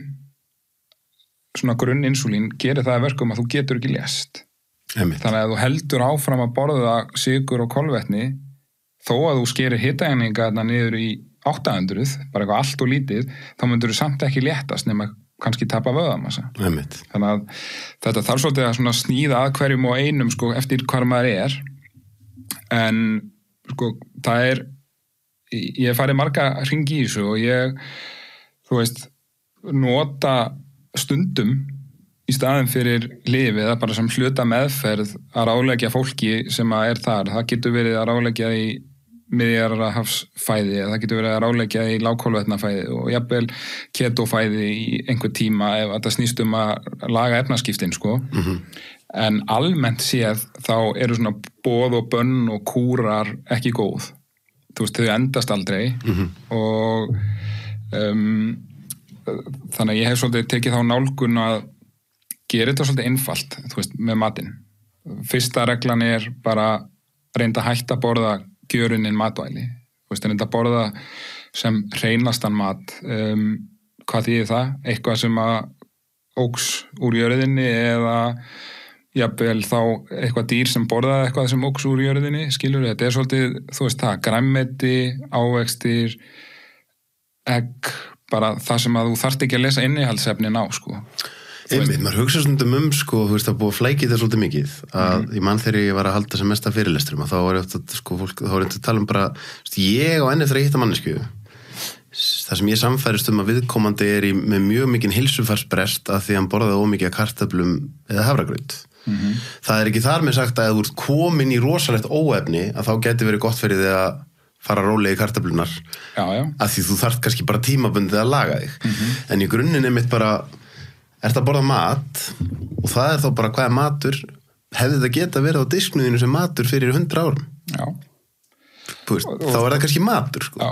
svona grunn insúlín, gerir það að verkum að þú getur ekki lést. Þannig að þú heldur áfram að borða sykur og kolvetni, þó að þú skerir hitaeiningarnar niður í 800, bara eitthvað allt og lítið, þá myndur þú samt ekki léttast nema kannski tapa vöðamassa.
Einmitt.
Þannig að þetta þarf svolítið að svona sníða að hverjum og einum sko eftir hvar maður en sko það ég farið marga hringi í þessu og ég þú veist nota stundum í staðin fyrir lyf eða bara sem hluta meðferð að ráðleggja fólki sem að þar. Það getur verið að ráðleggja í Miðjarðarhafsfæði, það getur verið að ráðleggja í lágkolvetnafæði og jafnvel ketofæði í einhver tíma ef þetta snýst að laga efnaskiptin sko. En almennt séð þá eru svona boð og bönn og kúrar ekki góð. Þú veist, þau endast aldrei og þannig að ég hef svolítið tekið þá nálgun að gera þetta svolítið einfalt, þú veist, með matinn. Fyrsta reglan bara reynda að hætta að borða gjörunnin matvæli. Þú veist, reynda að borða sem hreinastan mat. Hvað þýðir það? Eitthvað sem að óx úr jörðinni eða jafnvel þá eitthvað dýr sem borðaði eitthvað sem óx úr jörðinni, skilur þetta svolítið, þú veist það, grænmeti, ávextir, egg, bara það sem að þú þarft ekki að lesa innihaldsefnin á, sko.
Einmitt, maður hugsa stundum sko, þú veist, að búið að flækja þetta svolítið mikið að ég mann þegar ég var að halda sem mesta fyrirlestrum að þá var ég oft sko, fólk, þá var ég að tala bara, ég og enn eftir að hitta mannesku það sem ég samfærist að viðkomandi með mjög mikinn heilsufarsbrest að því hann borðaði ómikið kartöflum eða hafragraut. Það ekki þar með sagt að ef þú ert komin í rosalegt óefni að þá geti verið gott fyrir því að fara rólega í kartöflunar að því þú þarft kannski bara tímabundið að laga þig en í grunninn einmitt bara að borða mat og það þá bara hvað matur hefði það geta verið á disknuðinu sem matur fyrir 100 árum. Já. Veist, þá það kannski matur, sko.
Já,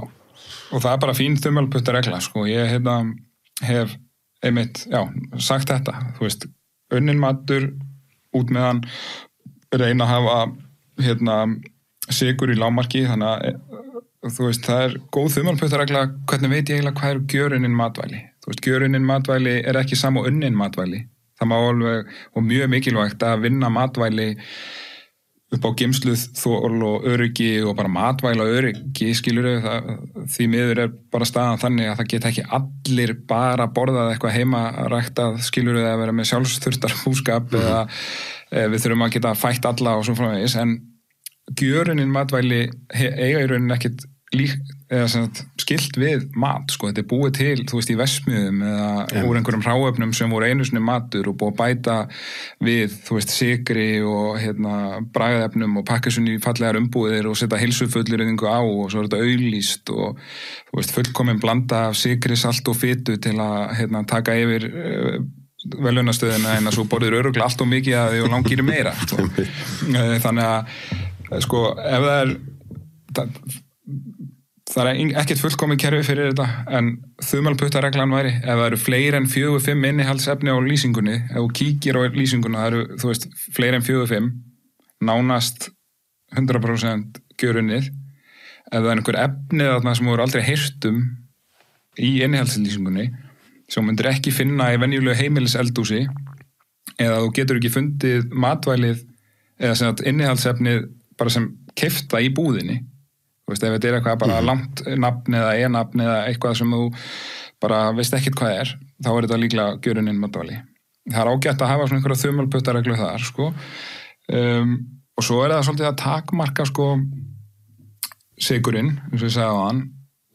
og það bara fín þumalputtaregla, sko. Ég hef einmitt, sagt þetta, þú veist, unnin matur út með hann reyna að hafa, sykur í lágmarki, þannig að þú veist, það góð þumalputtaregla, hvernig veit ég eiginlega hvað gjörunnin matvæli? Þú veist, gjörunnin matvæli ekki sama og unnin matvæli. Það má alveg, og mjög mikilvægt að vinna matvæli upp á geymsluð, þol og öryggi og bara matvæla öryggi, skilur þau, því miður bara staðan þannig að það geta ekki allir bara borðað eitthvað heima ræktað, skilur þau að vera með sjálfsþurftar búskap eða við þurfum að geta fætt alla og svo framvegis, en gjörunnin matvæli eiga í rauninni ekkit skilt við mat, sko, þetta búið til, þú veist, í versmiðum eða úr einhverjum hráefnum sem voru einu sinni matur og búið að bæta við, þú veist, sykri og bragðefnum og pakka svona í fallegar umbúðir og setja heilsufullyrðingu á og svo er þetta auglýst og, þú veist, fullkomin blanda af sykri, salt og fitu til að, taka yfir velunastöðina en að svo borðir örugglega allt og mikið að því og langir meira, sko. Þannig að, sko, ef það ekkert fullkomið kerfi fyrir þetta en þumalputtareglan væri ef það eru fleiri en 4-5 innihaldsefni á lýsingunni, ef þú kíkir á lýsinguna það eru, þú veist, fleiri en 4-5 nánast 100% gjörunnið, ef það er einhver efnið þarna sem þú eru aldrei heyrt í innihaldslýsingunni sem myndir ekki finna í venjulegu heimiliseldúsi eða þú getur ekki fundið matvælið eða sem að innihaldsefnið bara sem keypta í búðinni. Þú veist, ef þetta eitthvað bara langt nafn eða e-nafn eða eitthvað sem þú bara veist ekkert hvað þá er þetta líklega gjörunnin matvæli. Það er ágætt að hafa svona einhverja þumalputtareglu þar, sko. Og svo er það svolítið að takmarka, sko, sykurinn, eins og ég sagði á hann,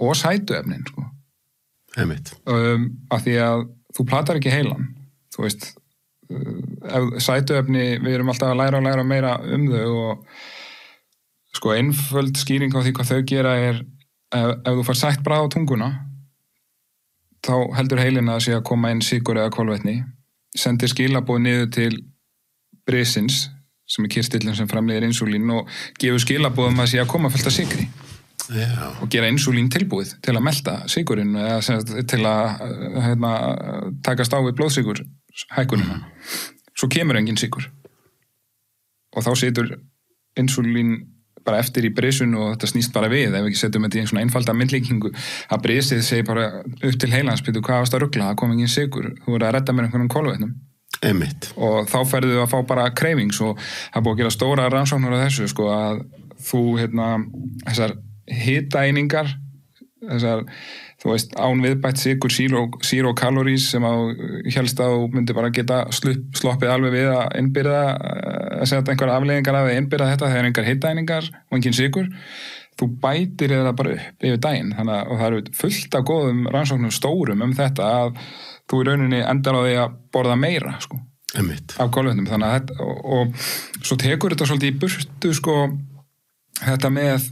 og sætuefnin, sko.
Einmitt.
Af því að þú platar ekki heilan, þú veist, sætuefni, við erum alltaf að læra meira þau og sko einföld skýring á því hvað þau gera ef þú fær sætt bragð á tunguna þá heldur heilin að sé að koma inn sykur eða kolvetni, sendir skilaboð niður til brisins sem kirtillinn sem framleiðir insúlín og gefur skilaboð að sé að koma fullt af sykri og gera insúlín tilbúið til að melta sykurinn eða til að takast á við blóðsykur hækkunina. Svo kemur engin sykur og þá situr insúlín bara eftir í brisun og þetta snýst bara við ef við setjum þetta í svona einfalda myndlíkingu að brisið segir bara upp til heilans býtu hvað varst að rugla, það kom engin sykur þú voru að redda með einhvern kolvetnum og þá ferðu að fá bara cravings og það búið að gera stóra rannsóknir á þessu sko að þú þessar hitaeiningar þú veist, án viðbætt sykur, zero calories sem helst að þú myndi bara geta sloppið alveg við að innbyrða að setja einhverja afleiðingar að innbyrða þetta þegar engar hitaeiningar og engin sykur, þú bætir það bara upp yfir daginn, og það eru fullt af góðum rannsóknum stórum þetta að þú í rauninni endar á því að borða meira, sko, af kolvetnum, þannig að og svo tekur þetta svolítið í burtu, sko, þetta með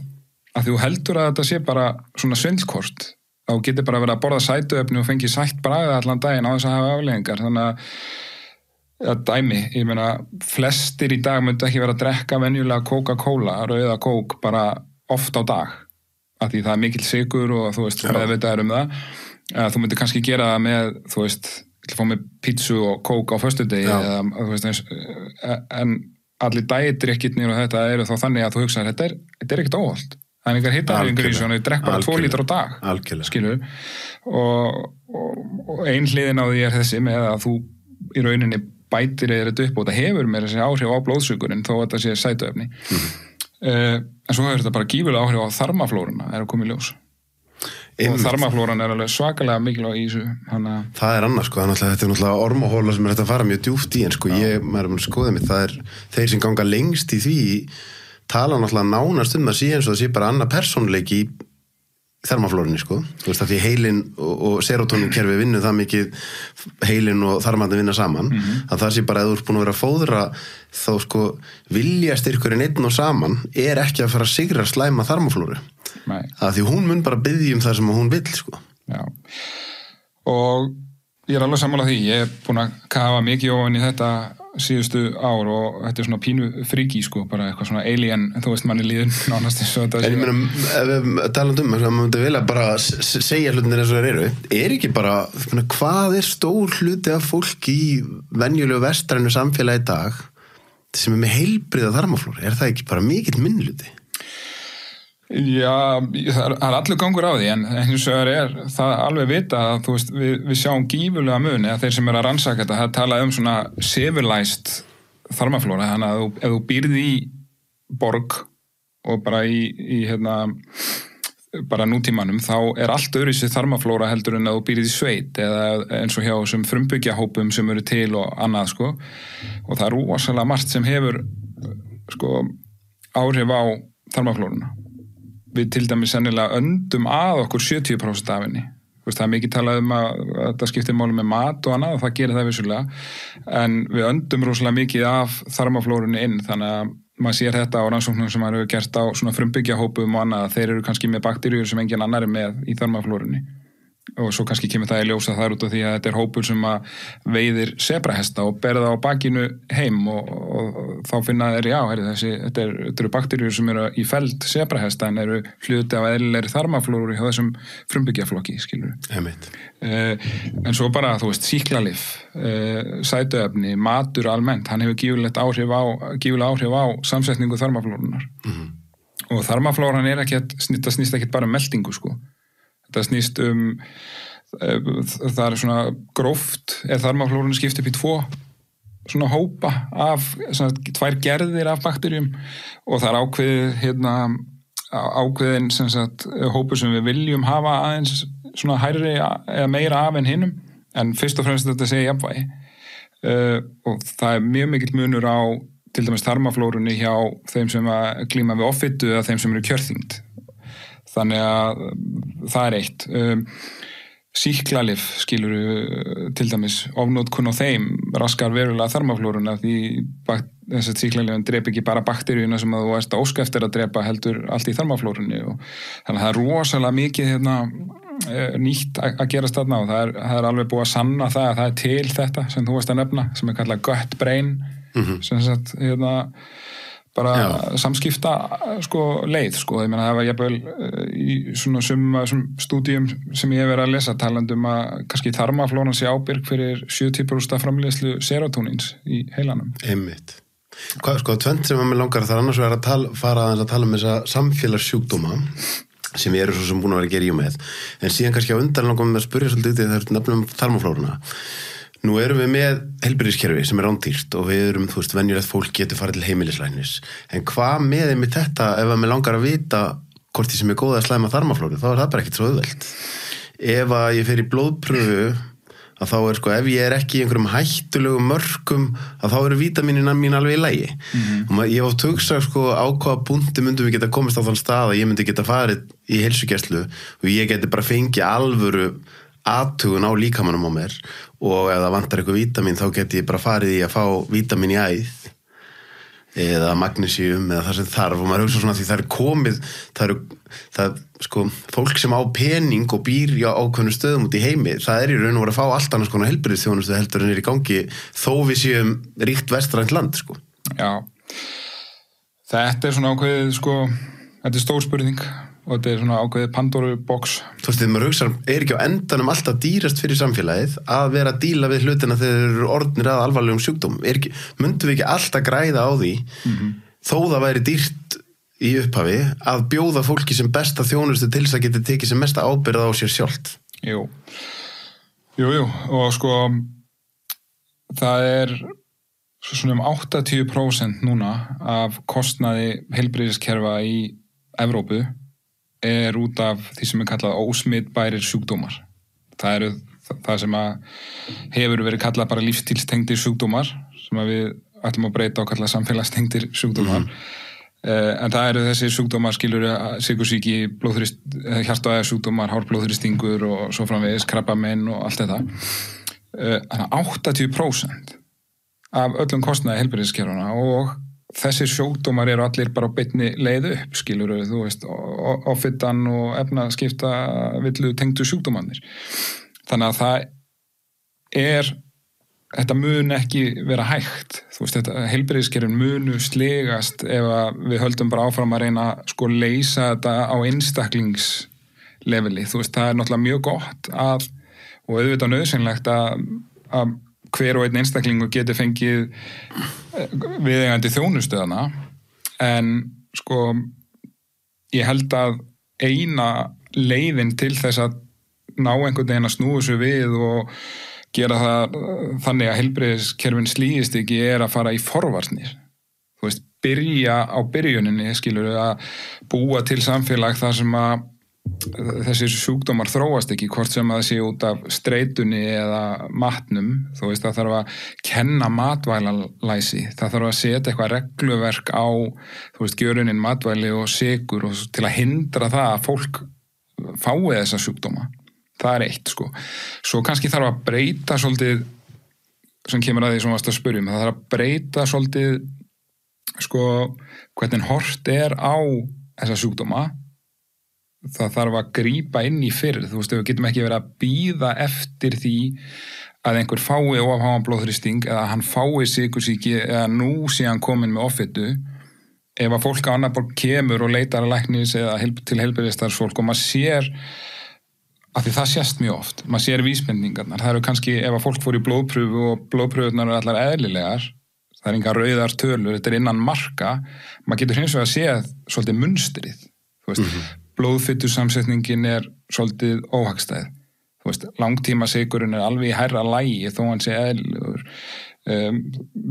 að þú heldur að þetta sé bara svona svindlkort, þá getur bara verið að borða sætuefni og fengi sætt bragð allan daginn á þess að hafa afleiðingar, þannig að dæmi, ég meina, flestir í dag myndi ekki vera að drekka venjulega Coca-Cola, rauða kók, bara oft á dag, af því það er mikill sykur og þú veist, meðvitaður það, að þú myndir kannski gera það með, þú veist, fá með pítsu og kók á föstudegi, eða, þú veist, en allir dagdrykkirnir og þetta eru þá þannig að þú hugsa, þetta er ekkert óholt, það er einhver hitaæringur í svona, ég drekk bara 2 lítra á dag, skilur, og ein hliðin á því þessi með að þú í rauninni bætir eða þetta upp og þetta hefur með þessi áhrif á blóðsykurinn þó að þetta sé sætuefni. En svo hefur þetta bara gífurlega áhrif á þarmaflóruna að koma í ljós. Og þarmaflóran er alveg svakalega mikilvæg í þessu.
Það er annars, sko, þetta er náttúrulega ormahóla sem er þetta að fara mjög djúpt í, en sko, maður er skoðið mitt, það er þeir sem ganga lengst í því tala náttúrulega nánast að sé eins og það sé bara annað persónuleiki í þarmaflórunni, sko, þú veist að því heilin og serótóninkerfi vinnu það mikið heilin og þarmandi vinna saman að það sé bara að þú ert búin að vera að fóðra þá, sko, vilja styrkurinn einn og saman er ekki að fara að sigra slæma þarmaflóru. Nei. Það því hún mun bara biðja það sem hún vill, sko. Já. Og ég er alveg sammála því, ég er búin að kafa mikið ofan í þetta síðustu ár og þetta er svona pínu fríki, sko, bara eitthvað svona alien, þú veist, manni líður nánast eins og þetta. En ég meina, ef við talandum að maður myndi vilja bara segja hlutinir eins og þeir eru ekki bara, hvað er stór hluti af fólki í venjulegu vestrænu samfélagi í dag sem er með heilbrigða þarmaflóru, er það ekki bara mikill minnluti? Já, það er allur gangur á því en hins vegar er það alveg vita að þú veist, við sjáum gífurlega mun eða þeir sem eru að rannsaka þetta, það tala svona civilized þarmaflóra, þannig að ef þú býrði í borg og bara í bara nútímanum, þá er allt öðruvísi þarmaflóra heldur en að þú býrði í sveit eða eins og hjá þessum frumbyggjarhópum sem eru til og annað, sko, og það er rosalega margt sem hefur, sko, áhrif á þarmaflóruna. Við til dæmis sennilega öndum að okkur 70% af henni. Það er mikið talað að þetta skiptir máli með mat og annað og það gerir það vissulega, en við öndum rosalega mikið af þarmaflórunni inn, þannig að maður sér þetta á rannsóknum sem maður hefur gert á svona frumbyggjarhópum og annað, þeir eru kannski með bakteríur sem engin annar er með í þarmaflórunni. Og svo kannski kemur það í ljósa þar út af því að þetta er hópur sem að veiðir sebrahesta og berða á bakinu heim og þá finna þeir, þetta eru bakteríur sem eru í feld sebrahesta en eru hluti af eðlilegri þarmaflóru hjá þessum frumbyggjarflokki, skilur. En svo bara, þú veist, sýklalyf, sætuefni, matur almennt, hann hefur gífurlegt áhrif á samsetningu þarmaflórunar. Og þarmaflóran er ekki það snýst ekki bara meldingu, sko. Það snýst það er svona gróft þarmaflórunni skipt upp í 2 svona hópa af svona 2 gerðir af bakteríum og það er ákveðin sem sagt hópur sem við viljum hafa aðeins svona hærri eða meira af en hinum, en fyrst og fremst þetta segja jafnvægi og það er mjög mikill munur á til dæmis þarmaflórunni hjá þeim sem að glíma við offitu eða þeim sem eru kjörþyngd. Þannig að það er eitt. Sýklalyf, skilur til dæmis, ofnotkun á þeim raskar verulega þarmaflóruna því þess að sýklalyfin drepa ekki bara bakteríuna sem að þú ert að óska eftir að drepa heldur allt í þarmaflórunni og þannig að það er rosalega mikið nýtt að gerast þarna og það er alveg búið að sanna það að það er til þetta sem þú veist að nefna sem er kallað gut brain sem sagt bara samskipta sko leið sko, ég meina það var jafnvel í svona sumum stúdíum sem ég hef verið að lesa talandum að kannski þarmaflóran sé ábyrg fyrir 70% framleiðslu serótóníns í heilanum. Einmitt. Hvað sko, tvennt sem að mér langar það er annars verið að fara að tala um þessa samfélagssjúkdóma sem ég eru svo sem búin að vera að gera í og með, en síðan kannski á undan langum með að spyrja svolítið þegar það er nefnum þarmaflóruna. Nú erum við með heilbrigðiskerfi sem er rándýrt og við erum, þú veist, venjulegt fólk getur farið til heimilislæknis. En hvað með einmitt þetta ef að mér langar að vita hvort því sem er góða að slæma þarmaflóru, þá er það bara ekkert svo auðvelt. ef að ég fer í blóðpröfu að þá sko, ef ég ekki í einhverjum hættulegum mörkum, að þá vítamínina mín alveg í lagi. Og ég var hugsað sko, á hvaða punkti myndum við geta komist á þann stað að ég myndi geta farið í heilsugæslu og ég geti bara fengið alvöru athugun á líkamanum á mér og ef það vantar eitthvað vítamín þá geti ég bara farið í að fá vítamín í æð eða magnesium eða það sem þarf og maður hugsa svona því það komið það sko, fólk sem á pening og býr í ákveðnum stöðum út í heimi, það í raun og veru að fá allt annars konar heilbrigðisþjónustu heldur en í gangi þó við séum ríkt vestrænt land sko.
Já, þetta svona ákveðið sko, þetta stór spurning og þetta svona ákveðið Pandoru box.
Þú veist, þegar maður hugsa, ekki á endanum alltaf dýrast fyrir samfélagið að vera að díla við hlutina þegar þeir eru orðnir að alvarlegum sjúkdómum. Myndum við ekki alltaf græða á því þó það væri dýrt í upphafi að bjóða fólki sem besta þjónustu til þess að geta tekið sem mesta ábyrgð á sér sjálft.
Jú, og sko það svona 80% núna af kostnaði heilbrigðiskerfa í Evrópu út af því sem kallað ósmitbærir sjúkdómar. Það sem að hefur verið kallað bara lífstílstengdir sjúkdómar sem að við ætlum að breyta og kalla samfélagstengdir sjúkdómar. En það þessi sjúkdómar skilur sykursýki, hjarta- og æðasjúkdómar, hárblóðþrýstingur og svo framvegis, krabbamein og allt þetta. Þannig að 80% af öllum kostnaði heilbrigðiskerfana og þessir sjúkdómar allir bara á beinni leið upp, skilur þú veist, offitan og efnaskipta villu tengdu sjúkdómanir. Þannig að þetta mun ekki vera hægt, þú veist, þetta heilbrigðiskerfin munu sligast ef við höldum bara áfram að reyna sko leysa þetta á einstaklingsleveli, þú veist, það náttúrulega mjög gott og auðvitað nauðsynlegt að hver og einn einstaklingur geti fengið viðeigandi þjónustöðana en sko ég held að eina leiðin til þess að ná einhvern veginn að snúa þessu við og gera það þannig að heilbrigðiskerfin slíðist ekki að fara í forvarnir. Þú veist, byrja á byrjuninni, skilur að búa til samfélag þar sem að þessir sjúkdómar þróast ekki, hvort sem að það sé út af streitunni eða matnum, þú veist, það þarf að kenna matvælalæsi, það þarf að setja eitthvað regluverk á, þú veist, gjörunin matvæli og sykur og til að hindra það að fólk fái þessa sjúkdóma. Það eitt, sko. Svo kannski þarf að breyta svolítið, sem kemur að því sem varst að spyrja það þarf að breyta svolítið, sko, hvernig hort á þessa sjúkdóma. Það þarf að grípa inn í fyrr, þú veist, við getum ekki verið að bíða eftir því að einhver fái ofháan blóðþrýsting eða hann fái sykursýki eða nú sé hann komin með offitu. Ef að fólk á annar borð kemur og leitar að læknis eða til heilbrigðisstarfsfólk og maður sér, af því það sést mjög oft, maður sér vísbendingarnar, það kannski ef að fólk fór í blóðpröfu og blóðpröfurnar allar eðlilegar, það engar rauðar tölur, þetta innan marka, maður getur hins vegar að sé svolítið munstrið, þú veist, blóðfitussamsetningin svolítið óhagstæð. Þú veist, langtímasykurinn alveg í hærra lagi þó hann sé eðlilegur.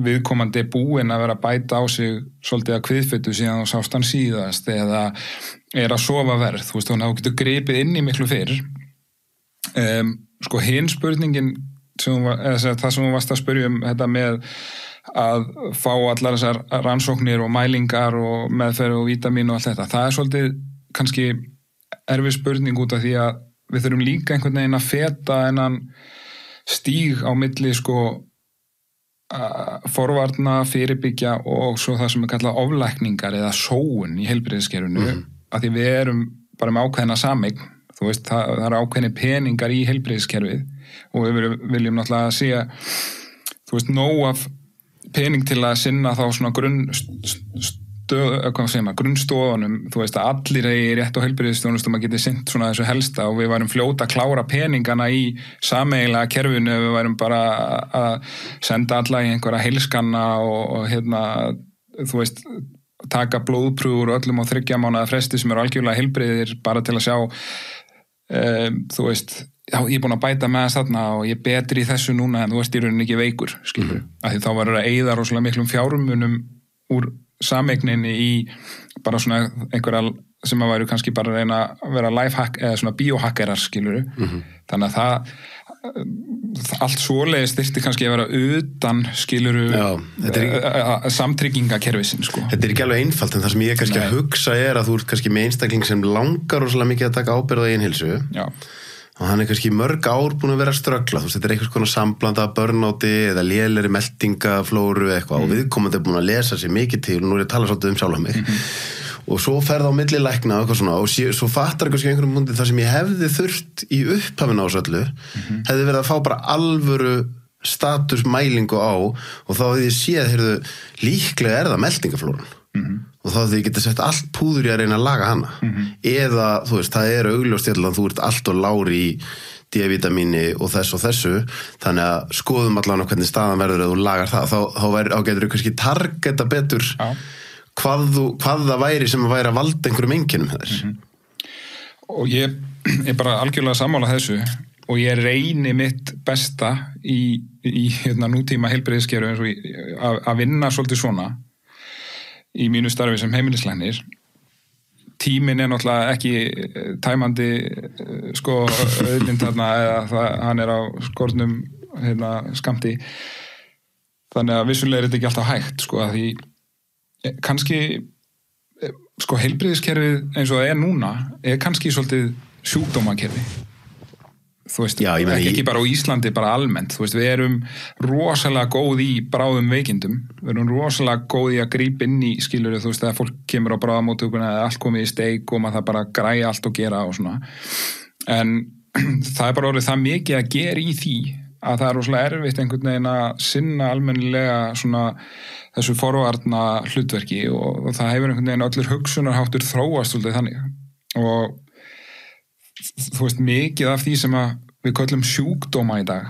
Viðkomandi búinn að vera að bæta á sig svolítið að kviðfitu síðan og sást hann síðast eða að sofa verð. Þú veist, þannig að þú getur gripið inn í miklu fyrr. Sko, hinn spurningin, það sem þú varst að spyrja þetta með að fá allar þessar rannsóknir og mælingar og meðferð og vítamín og allt þetta, það svolítið kannski erfið spurning út af því að við þurfum líka einhvern veginn að feta þennan stíg á milli sko forvarna, fyrirbyggja og svo það sem kallað oflækningar eða sóun í heilbrigðiskerfinu af því við erum bara með ákveðna sameign, þú veist, það eru ákveðni peningar í heilbrigðiskerfið og við viljum náttúrulega sé, þú veist, nóg af pening til að sinna þá svona grunnstofunum, þú veist að allir eigi rétt á heilbrigðisþjónustu, maður geti sinnt svona þessu helsta og við værum fljóta að klára peningana í sameiginlega kerfinu ef við værum bara að senda alla í einhverja heilskanna og hérna, þú veist, taka blóðprúfur og öllum á 3 mánaða fresti sem eru algjörlega heilbrigðir bara til að sjá, þú veist, já, ég er búin að bæta með þess þarna og ég er betri í þessu núna en þú veist, ég er ekki veikur, skilur, af því þá verður að eyða rosalega miklum fjármunum úr sameigninni í bara svona einhverja sem að væru kannski bara að reyna að vera lifehack eða svona biohackerar skiluru þannig að það allt svoleiðis þyrfti kannski að vera utan skiluru samtryggingakerfisin sko.
Þetta ekki alveg einfalt en það sem ég kannski að hugsa að þú ert kannski með einstakling sem langar rosalega mikið að taka ábyrgð á eigin heilsu og hann kannski mörg ár búin að vera að ströggla þetta einhvers konar samblanda af burnouti eða lélegri meltingaflóru eitthvað og viðkomandi búin að lesa sér mikið til og nú ég að tala svolítið sjálfa mig og svo ferð á milli lækna og eitthvað svona og svo fattar kannski einhverjum mundi það sem ég hefði þurft í upphafinu á þessu öllu hefði verið að fá bara alvöru statusmælingu á og þá hefði ég séð, heyrðu, líklega það meltingaflóran og þá hefði ég getið sett allt púður í að reyna að laga hana eða, þú veist, það augljóst þú ert allt og lári í D-vitamíni og þessu þannig að skoðum allan á hvernig staðan verður að þú lagar það, þá getur þú kannski targeta betur hvað það væri sem að væri að valda einhverjum einkennum þess
og ég er bara algjörlega sammála þessu og ég reyni mitt besta í nútíma heilbrigðiskeru eins og að vinna svolítið svona í mínu starfi sem heimilislæknir tíminn er náttúrulega ekki tæmandi sko auðlind þarna eða hann er á skornum skammti þannig að vissulega er þetta ekki alltaf hægt sko að því kannski sko heilbrigðiskerfið eins og það núna kannski svolítið sjúkdómakerfi þú veist, ekki bara á Íslandi bara almennt, þú veist, við erum rosalega góð í bráðum veikindum við erum rosalega góð í að grípa inn í skilurðu, þú veist, þegar fólk kemur á bráðamóttökuna eða allt komið í steik og maður það bara græja allt og gera og svona en það bara orðið það mikið að gera í því að það rosalega erfitt einhvern veginn að sinna almennilega svona þessu forvarna hlutverki og það hefur einhvern veginn öllur hugsunarháttur þróast svolítið þannig og þú veist mikið af því sem að við köllum sjúkdóma í dag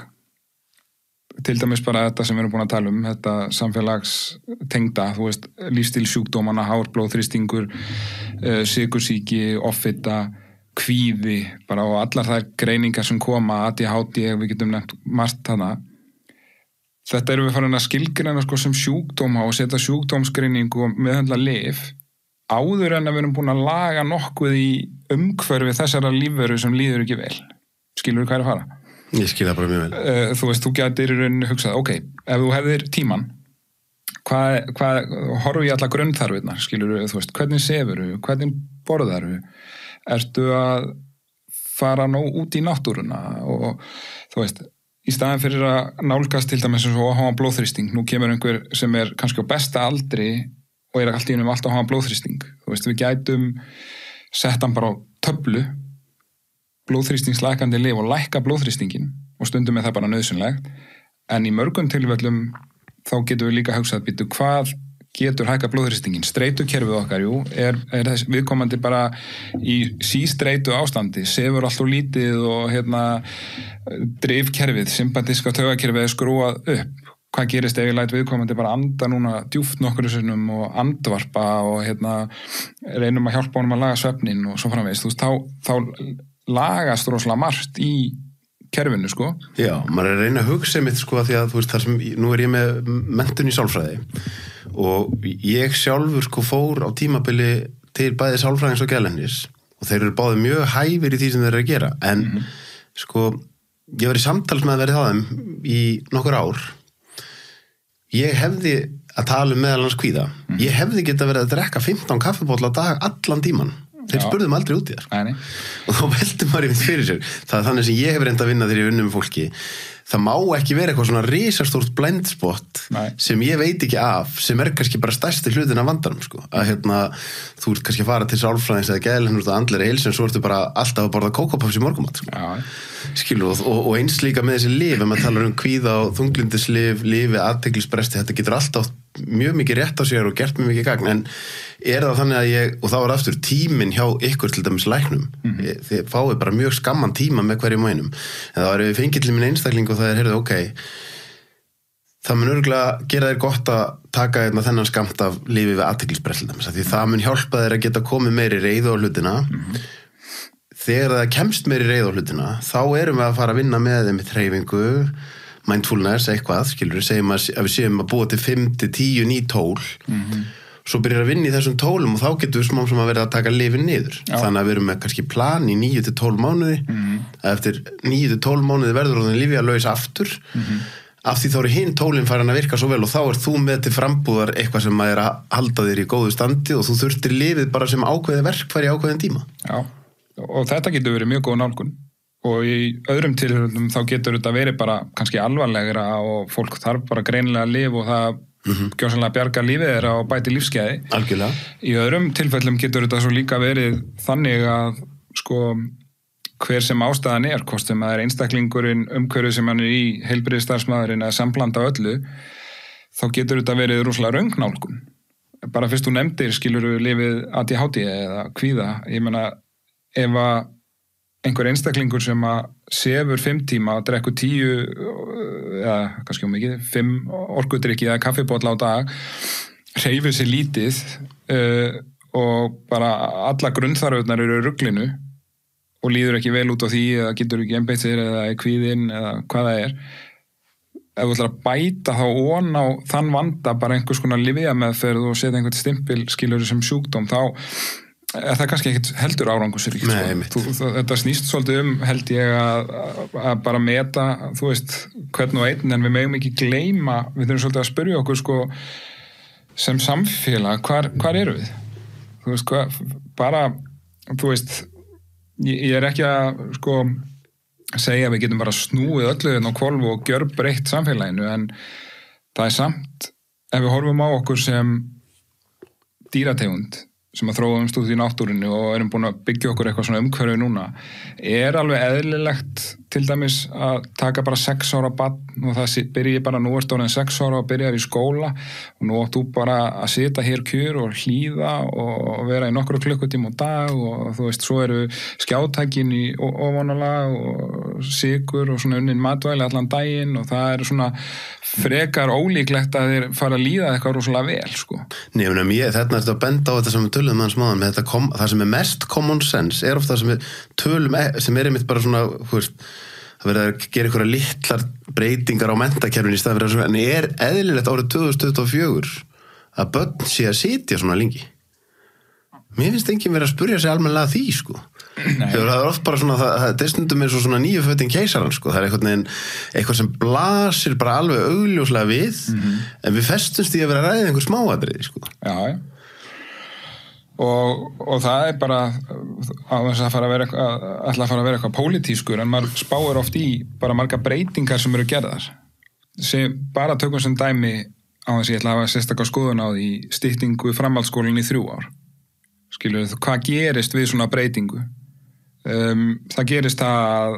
til dæmis bara þetta sem við erum búin að tala þetta samfélagstengda þú veist lífstílsjúkdómana, hár blóðþrýstingur sykursýki, offita kvíði, bara og allar þær greiningar sem koma, ADHD við getum nefnt margt þarna þetta erum við farin að skilgreina sko sem sjúkdóma og setja sjúkdómsgreiningu og meðhöndla lyf áður en að við erum búin að laga nokkuð í umhverfi þessara lífveru sem líður ekki vel. Skilur þú hvað er að fara?
Ég skil það bara mjög vel.
Þú veist, þú getur í rauninni hugsað, ok, ef þú hefðir tíman, hvað horfum ég alla grunnþarfirnar, skilur þú veist, hvernig sefur þú, hvernig borðar þú, ertu að fara út í náttúruna og þú veist, í staðin fyrir að nálgast til dæmis eins og að hafa blóðþrýsting, nú kemur einhver sem er kannski á besta aldri og er allt í einum alltaf að hafa blóðþrýsting. Þú veist, við gætum sett hann bara á töflu, blóðþrýstingslækandi lyf og lækka blóðþrýstingin og stundum er það bara nauðsynlegt. En í mörgum tilfellum þá getum við líka hugsað, býtu, hvað getur hækka blóðþrýstingin? Streitukerfið okkar, jú, er þess viðkomandi bara í sístreitu ástandi, sefur allt og lítið og drifkerfið, sympatiska taugakerfið er skrúað upp. Hvað gerist ef ég læt viðkomandi bara anda núna djúpt nokkru sinnum og andvarpa og reynum að hjálpa honum að laga svefnin og svo framvegis, þú veist, þá lagast rosalega margt í kerfinu, sko.
Já, maður er að reyna að hugsa mitt, sko, því að, þú veist, nú er ég með menntun í sálfræði og ég sjálfur, sko, fór á tímabili til bæði sálfræðings og geðlæknis og þeir eru báðir mjög hæfir í því sem þeir eru að gera, en, sko, ég var í samtalsmeðverði hjá þeim í nokkur ár. Ég hefði að tala meðal hans kvíða. Ég hefði geta verið að drekka 15 kaffibólla á dag allan tíman. Þeir spurðum aldrei út í þér. Og þá veldur maður yfir fyrir sér. Það er þannig sem ég hef reynd að vinna þegar ég vinna með fólki. Það má ekki vera eitthvað svona risastórt blindspot sem ég veit ekki af, sem er kannski bara stærsti hlutin af vandanum, sko. Að þú ert kannski að fara til sálfræðings eða geðlæknis og andlegri heilsu en svo ertu bara alltaf að borða kókópöfs í morgumat, sko. Skilu, og eins líka með þessi lyf, ef maður talar kvíða og þunglyndislyf, lyfi, athyglisbresti, þetta getur alltaf mjög mikið rétt á sér og gert mjög mikið gagn, en er það þannig að og þá er aftur tíminn hjá ykkur til dæmis læknum, þið fáið bara mjög skamman tíma með hverjum og einum, en þá við fengið til minn einstakling og það heyrðu, ok, það mun örugglega gera þér gott að taka þennan skamt af lyfi við athyglisbresti, því það mun hjálpa þér að geta komið meiri reiðu á hlutina. Þegar það kemst meiri reiðu á hlutina, þá erum við að fara að vinna með þeim með hreyfingu, mindfulness, eitthvað, skilur við, segjum að við séum að búa til 5 til 10 ný tól, svo byrjar að vinna í þessum tólum og þá getur við smám sem að vera að taka lyfin niður.
Já.
Þannig að við erum með kannski plan í 9-12 mánuði, að eftir 9-12 mánuði verður hún lyfjalaus aftur, af því þá eru hinn tólinn farin að virka svo vel og þá þú með til frambúðar eitthvað sem að að halda þér í góðu standi og þú þurftir lyfið bara sem ákveði verkfæri í ákveðin tíma.
Já, og þetta getur verið mjög góð nálgun og í öðrum tilfellum þá getur þetta verið bara kannski alvarlegra og fólk þarf bara greinilega að lifa og það gjörsamlega bjargar lífið þeirra og bæti lífsgæði.
Algjörlega.
Í öðrum tilfellum getur þetta svo líka verið þannig að sko hver sem ástæðan hvort sem það einstaklingurinn, umhverfið sem hann í, heilbrigðisstarfsmaðurinn eða samblanda öllu, þá getur þetta verið rosalega röngnálgun. Bara fyrst þú nefndir skilurðu lyfið ADHD eða kvíða, ég meina ef að einhver einstaklingur sem að sefur 5 tíma og drekkur 10 eða kannski mikið 5 orkudrykki eða kaffibotla á dag, hreyfir sér lítið og bara alla grunnþarfirnar eru í ruglinu og líður ekki vel út á því eða getur ekki einbeitt sér eða er kvíðinn eða hvað það ef þú ætlar að bæta þá on á þann vanda bara einhvers konar lyfjameðferð og setja einhvern stimpil skilur sem sjúkdóm, þá er það kannski ekkert heldur árangursríkt. Þetta snýst svolítið held ég að bara meta, þú veist, hvern og einn, en við megum ekki gleyma, við þurfum svolítið að spyrja okkur sko sem samfélag, hvar eru við? Þú veist, bara, þú veist, ég er ekki að sko segja að við getum bara snúið öllu á hvolf og gjörbreytt samfélaginu, en það er samt ef við horfum á okkur sem dýrategund sem að þróumst út í náttúrinu og erum búin að byggja okkur eitthvað svona umhverfi núna, er alveg eðlilegt til dæmis að taka bara 6 ára barn og það byrji bara nú orðin 6 ára og byrjar í skóla og nú átt þú bara að sita hér kjur og hlýða og vera í nokkru klukkutíma á dag og þú veist, svo eru skjátækin í ofanálag og sykur og svona unnin matvæli allan daginn og það er svona frekar ólíklegt að þeir fara að líða eitthvað rosalega vel, sko.
Nefnum þetta er að benda á þetta sem við tölum með hans máðan með þetta, það sem er mest common sense er ofta það sem við tölum, sem er einmitt bara svona, þú veist, það verður að gera einhverja litlar breytingar á menntakerfinu í staðan fyrir að en er eðlilegt árið 2024 að börn sé að sitja svona lengi. Mér finnst enginn verið að spurja sig almennilega því, sko. Það er oft bara svona, það er stundum eins og svona 9 fötin keisaran, sko. Það er eitthvað sem blasir bara alveg augljóslega við, en við festumst í að vera að ræða einhver smáatriði, sko.
Já. Og það er bara á þess að fara að vera eitthvað pólitískur, en maður spáir oft í bara marga breytingar sem eru gerðar. Bara tökum sem dæmi á þess að ég ætla að hafa sérstaklega skoðun á því styttingu framhaldsskólann í 3 ár. Skilur þú, hvað gerist við svona breytingu? Það gerist að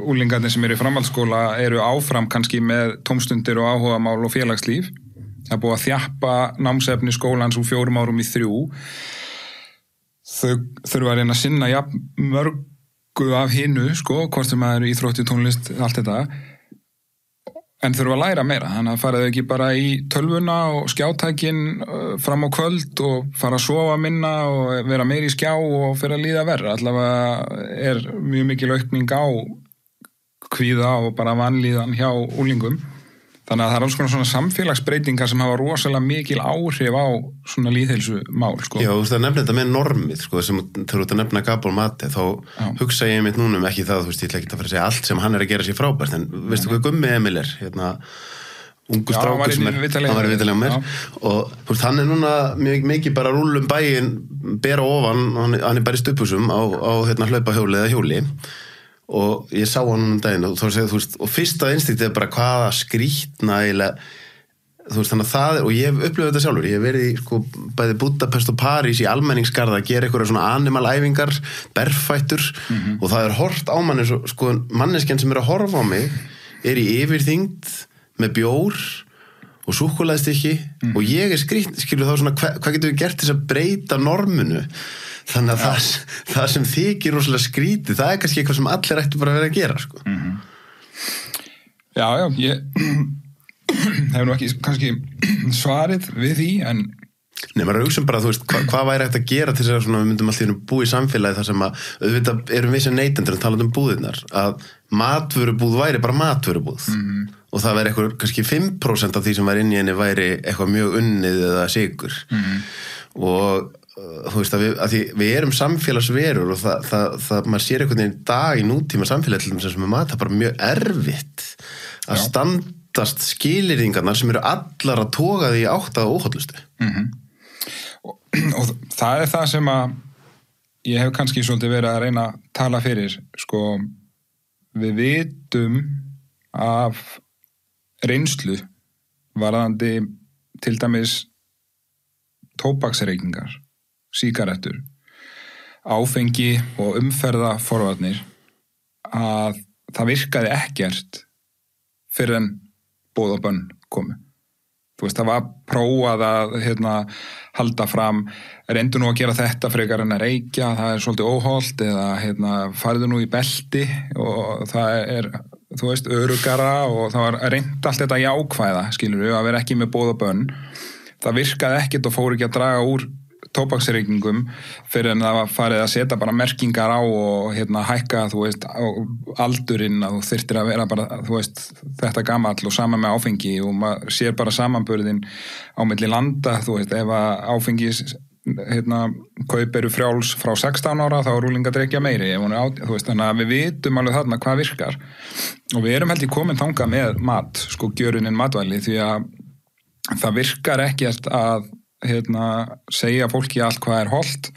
úlingarnir sem eru í framhaldsskóla eru áfram kannski með tómstundir og áhugamál og félagslíf. Það er búið að þjappa námsefni skólans úr 4 árum í 3. Þau þurfa að reyna að sinna mörgu af hinu, sko, hvort sem það eru íþrótti, tónlist, allt þetta. En þurfa að læra meira, þannig að fara þau ekki bara í tölvuna og skjátækin fram á kvöld og fara að sofa minna og vera meira í skjá og fyrir að líða verra. Allavega er mjög mikil aukning á kvíða og bara vanlíðan hjá úlingum. Þannig að það er alls konar svona samfélagsbreytingar sem hafa rosalega mikil áhrif á svona lýðheilsumál, sko. Já,
þú veist að nefna þetta með normið, sko, sem þú ert að nefna Gabor Mate, þá hugsa ég mitt núna ekki það, þú veist, ég ætla ekki að fara að segja allt sem hann er að gera sér frábært, en veistu hvað Gummi Emil er, ungu strákur sem hann var í viðtalið á mér, og þú veist, hann er núna mikið bara að rúlla bæinn, bera ofan, hann er bara í stuppusum á hlaupahjóli eða hjóli, og ég sá hann daginn og þá segði, þú veist, og fyrsta instinktið er bara hvaða skrýtna eiginlega, þú veist, þannig að það er, og ég hef upplifað þetta sjálfur, ég hef verið í, sko, bæði Budapest og París í almenningsgarða að gera einhverja svona animalæfingar, berfættur, og það er hort á manni, sko, manneskjan sem er að horfa á mig er í yfirþyngd með bjór og súkkulaðistykki og ég er skrýtn, skilur þá svona, hvað getum við gert til að breyta norminu? Þannig að það sem þykir rosalega skrítið, það er kannski eitthvað sem allir ættu bara að vera að gera, sko.
Já, ég hef nú ekki kannski svarið við því, en
Nei, maður hugsa bara, þú veist, hvað væri hægt að gera til þess að svona, við myndum alltaf búa í samfélagi þar sem að, auðvitað erum við sem neytendur að tala um búðirnar, að matvörubúð væri bara matvörubúð og það væri eitthvað, kannski 5% af því sem væri inn í henni væri eitthvað mjög unnið eða sykur og þú veist að við erum samfélagsverur og það maður sér einhvern veginn dag í nútíma samfélagi til þess að mat, það er bara mjög erfitt að standast skilyrðingarnar sem eru allar að toga því átt að óhollustu.
Og það er það sem að ég hef kannski svolítið verið að reyna að tala fyrir, sko, við vitum af reynslu varðandi til dæmis tóbaksreykingar, sígarettur, áfengi og umferðarforvarnir að það virkaði ekkert fyrir en boð og bönn komu. Þú veist, það var prófað að halda fram, reyndu nú að gera þetta frekar en að reykja, það er svolítið óholt eða farðu nú í belti og það er, þú veist, öruggara og það var reynd allt þetta jákvæða, skilur við, að vera ekki með boð og bönn. Það virkaði ekkert og fór ekki að draga úr tóbaksreykingum fyrir en það var farið að setja bara merkingar á og hækka, þú veist, aldurinn að þú þyrftir að vera bara, þú veist, þetta gamall og sama með áfengi og maður sér bara samanburðin á milli landa, þú veist, ef að áfengis kaup eru frjáls frá 16 ára þá er rúling að drekja meiri, þú veist, þannig að við vitum alveg þarna hvað virkar og við erum held í komin þangað með mat, sko, gjörunin matvæli því að það virkar ekkert að segja fólki allt hvað er hollt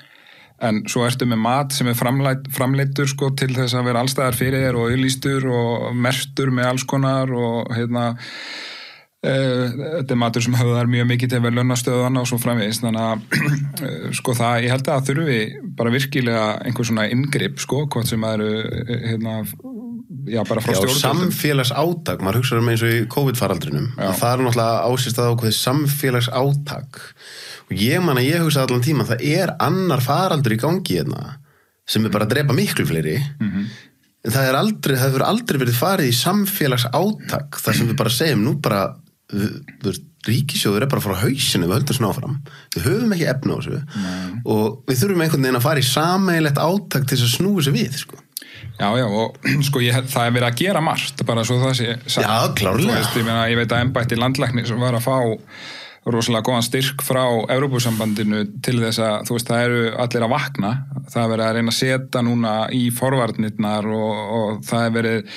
en svo ertu með mat sem er framleiddur sko til þess að vera allstaðar fyrir þér og auglýstur og merktur með alls konar og þetta er matur sem höfðar mjög mikið til verðlaunastöðana og svo framvegis þannig að sko það, ég held að þurfi bara virkilega einhver svona inngrip sko, hvort sem það eru bara frá stjórnvöldum.
Samfélagsátak, maður hugsaður með eins og í COVID-faraldrinum það er náttúrulega ásýst að ákveði samfélagsátak og ég hugsaði allan tíma það er annar faraldur í gangi sem er bara að drepa miklu fleiri en það hefur aldrei verið farið í samfélagsátak þar sem við bara segjum nú bara ríkissjóður er bara frá hausinu við höldum svona áfram, við höfum ekki efni á þessu og við þurfum einhvern veginn að fara í sameiginlegt átak til þess að snúi þessu við sko.
Já, og sko það er verið að gera margt bara svo það sé sagt.
Já, klárlega.
Veist, ég veit að embætti landlæknis var að fá rosalega góðan styrk frá Evrópusambandinu til þess að, þú veist, það eru allir að vakna, það er verið að reyna að setja núna í forvarnirnar og það er verið,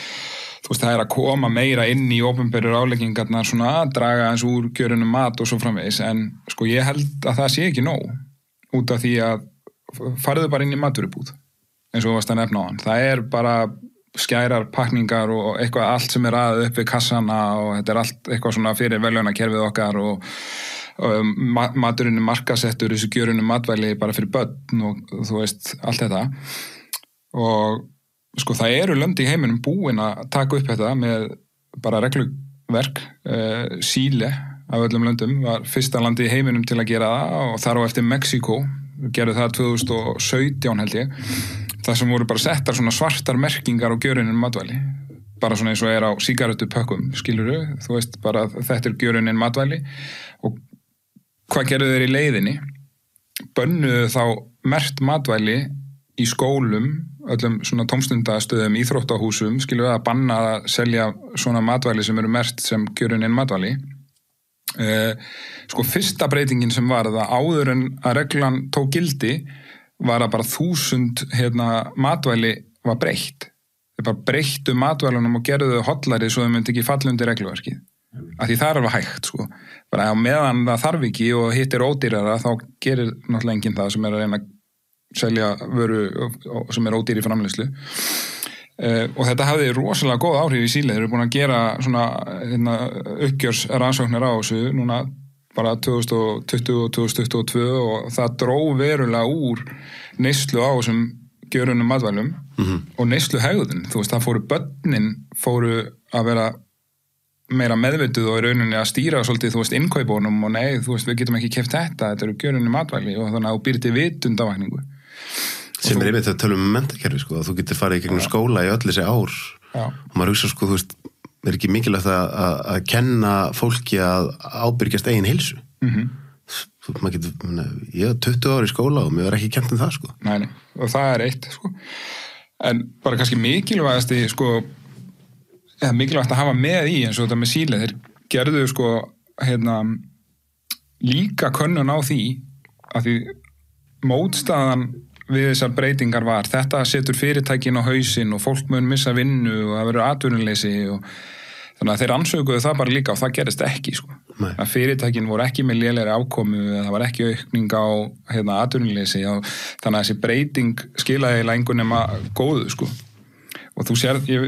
þú veist, það er að koma meira inn í opinberu ráðleggingarnar svona að draga eins úr gjörunum mat og svo framvegis, en sko ég held að það sé ekki nóg út af því að farðu bara inn í matvörubúð eins og þú varst að nefna á hann. Það er bara skærar, pakningar og eitthvað allt sem er aðeins upp við kassana og þetta er allt eitthvað svona fyrir verðlaunakerfið okkar og maturinn er markasettur, þessu gjörunum matvæli bara fyrir börn og þú veist, allt þetta. Og sko það eru lönd í heiminum búin að taka upp þetta með bara regluverk. Síle af öllum löndum var fyrsta landi í heiminum til að gera það og þar á eftir Mexíkó, gerðu það 2017 held ég. Það sem voru bara settar svona svartar merkingar á gjörunin matvæli, bara svona eins og er á sígarettupökkum, skilurðu, þú veist, bara þetta er gjörunin matvæli og hvað gerðu þeir í leiðinni? Bönnuðu þá merkt matvæli í skólum, öllum svona tómstundastöðum, íþróttahúsum, skilurðu, að banna að selja svona matvæli sem eru merkt sem gjörunin matvæli. Sko fyrsta breytingin sem var það áður en að reglan tók gildi var að bara 1000 matvæli var breytt. Þeir bara breyttu matvælunum og gerðu þau hollari svo þau myndi ekki falla undir regluverkið. Af því það er alveg hægt, sko. Bara á meðan það þarf ekki og hitt er ódýrara, þá gerir náttúrulega enginn það sem er að reyna að selja vöru sem er ódýr í framleiðslu. Og þetta hafði rosalega góð áhrif í Síle. Þeir eru búin að gera svona uppgjörsrannsóknir á þessu núna bara 2020 og 2022 og það dró verulega úr neyslu á þessum gjörunum matvælum og neyslu hegðun. Þú veist, það börnin fóru að vera meira meðvituð og í rauninni að stýra svolítið, þú veist, innkaupunum og nei, þú veist, við getum ekki keypt þetta eru gjörunum matvæli og þannig að þú býr til vitundavakningu.
Sem er einmitt að tala menntakerfi, sko, að þú getur farið í gegnum skóla í öll þessi ár og maður hugsa, sko, þú veist, er ekki mikilvægt að kenna fólki að ábyrgjast eigin heilsu. ég er 20 ári í skóla og mér er ekki kennt það, sko.
Nei, og það er eitt, sko. En bara kannski mikilvægast eða mikilvægt að hafa með í eins og þetta með síli, þeir gerðu, sko, líka könnun á því að því mótstaðan við þessar breytingar var, þetta setur fyrirtækin á hausinn og fólk mun missa vinnu og það verður atvinnuleysi og þannig að þeir ansökuðu það bara líka og það gerist ekki, sko. Að fyrirtækin voru ekki með lélegri afkomu eða það var ekki aukning á atvinnuleysi þannig að þessi breyting skilaði lengur nema góðu, sko. Og þú sér, ég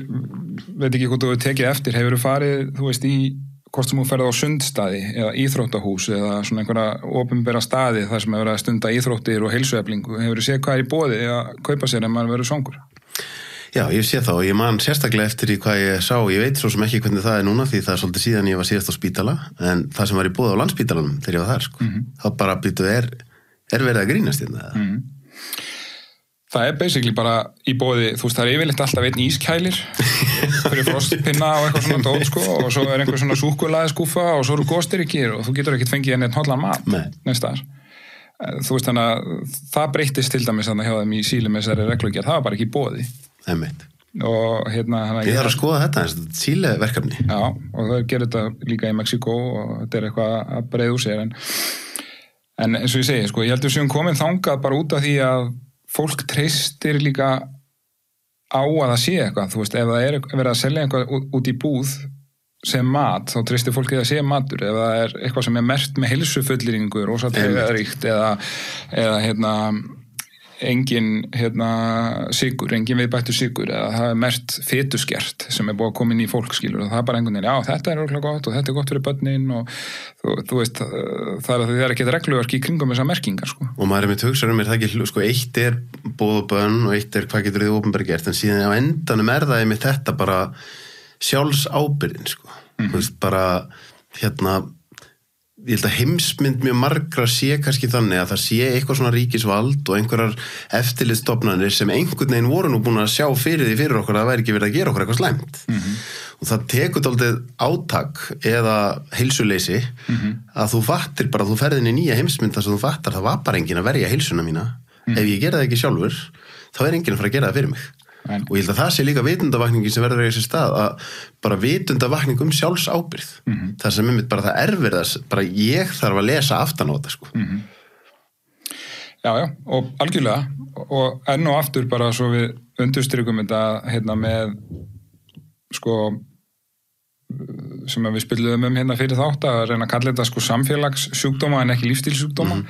veit ekki hvað þú hefur tekið eftir, hefur þú farið, þú veist, í hvort sem þú ferð á sundstaði eða íþróttahús eða svona einhverja opinbera staði þar sem hefur að stunda íþróttir og heilsueflingu, hefur þú séð hvað er í boði að kaupa sér ef maður verður svangur?
Já, ég sé það og ég man sérstaklega eftir í hvað ég sá, ég veit svo sem ekki hvernig það er núna því það er svolítið síðan ég var síðast á spítala en það sem var í boði á Landspítalanum þegar ég var þar, sko. Þá bara býtu er verið að grínast hérna.
Það er basically bara í boði, þú veist, það er yfirleitt alltaf einn ískælir fyrir frostpinna og eitthvað svona dót, sko, og svo er einhver svona súkkulaðiskúfa og svo eru góðstyrkir og þú getur ekkert fengið henni hollan mat neins staðar. Þú veist, þannig að það breyttist til dæmis þannig hjá þeim í síli með þessari reglugerð, það var bara ekki í boði. Og ég þarf
að skoða þetta, síli verkefni.
Já, og það gerir þetta líka í Mexíkó og þetta er eitthvað að breiða úr sér en eins og ég segi, sko, ég held að við séum komin þangað bara út af því að fólk treystir líka á að það sé eitthvað, þú veist, ef það er verið að selja eitthvað út í búð sem mat, þá treystir fólk að það sé matur, ef það er eitthvað sem er merkt með heilsufullyrðingu, rosalega eða engin sykur, engin viðbættur sykur eða það er merkt fituskert sem er búið að koma inn í fólk, skilur og það er bara einhvern veginn, já, þetta er örugglega gott og þetta er gott fyrir börnin og þú veist, það er ekki regluverk í kringum þessar merkingar, sko. Og
maður er með hugsaður það ekki, sko, eitt er boð og bönn og eitt er hvað getur þið opinbera gert en síðan á endanum það með þetta bara sjálfsábyrgðin, sko. Þú veist, bara ég held að heimsmynd mjög margra sé kannski þannig að það sé eitthvað svona ríkisvald og einhverjar eftirlitsstofnanir sem einhvern veginn voru nú búin að sjá fyrir því fyrir okkur að það væri ekki verið að gera okkur eitthvað slæmt. Og það tekur dálítið átak eða heilsuleysi að þú fattir bara, þú ferðin í nýja heimsmynd þar sem þú fattar það var bara enginn að verja heilsuna mína. Ef ég gera það ekki sjálfur, þá er enginn að fara að gera það fyrir mig. Og ég held að það sé líka vitundavakningi sem verður að eiga sér stað að bara vitundavakning sjálfsábyrgð. Það sem bara það erfir bara ég þarf að lesa aftan á þetta, sko.
Já, og algjörlega og enn og aftur bara svo við undirstrygum þetta með sko sem við spilluðum fyrir þátt að reyna að kalla þetta sko samfélagssjúkdóma en ekki lífstílssjúkdóma.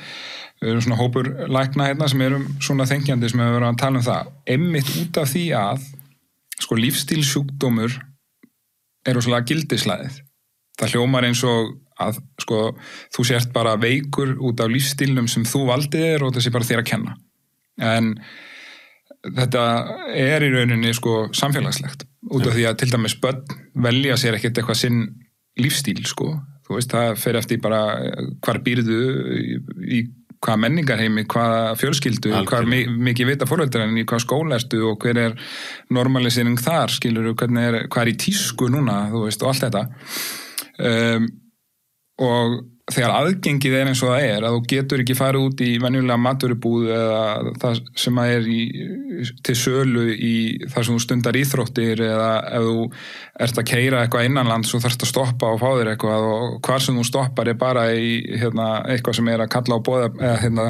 Við erum svona hópur lækna sem erum svona þengjandi sem við verðum að tala það. Einmitt út af því að sko lífstílssjúkdómur er rosalega gildishlaðið. Það hljómar eins og að sko þú sért bara veikur út af lífstílnum sem þú valdið og það sé bara þér að kenna. En þetta er í rauninni sko samfélagslegt út af því að til dæmis börn velja sér ekkert eitthvað sinn lífstíl, sko. Þú veist, það fer eftir bara hvar býrðu í hvað menningarheimi, hvað fjölskyldu, hvað mikið vita foreldrar en í hvað skóla ertu og hver er normalisering þar, skilur, hvað er í tísku núna, þú veist, og allt þetta. Og þegar aðgengið er eins og það er, að þú getur ekki farið út í venjulega matvörubúð eða það sem er til sölu í þar sem þú stundar íþróttir eða ef þú ert að keyra eitthvað innanlands og þarfst að stoppa og fá þér eitthvað og hvar sem þú stoppar er bara í eitthvað sem er að kalla á boða eða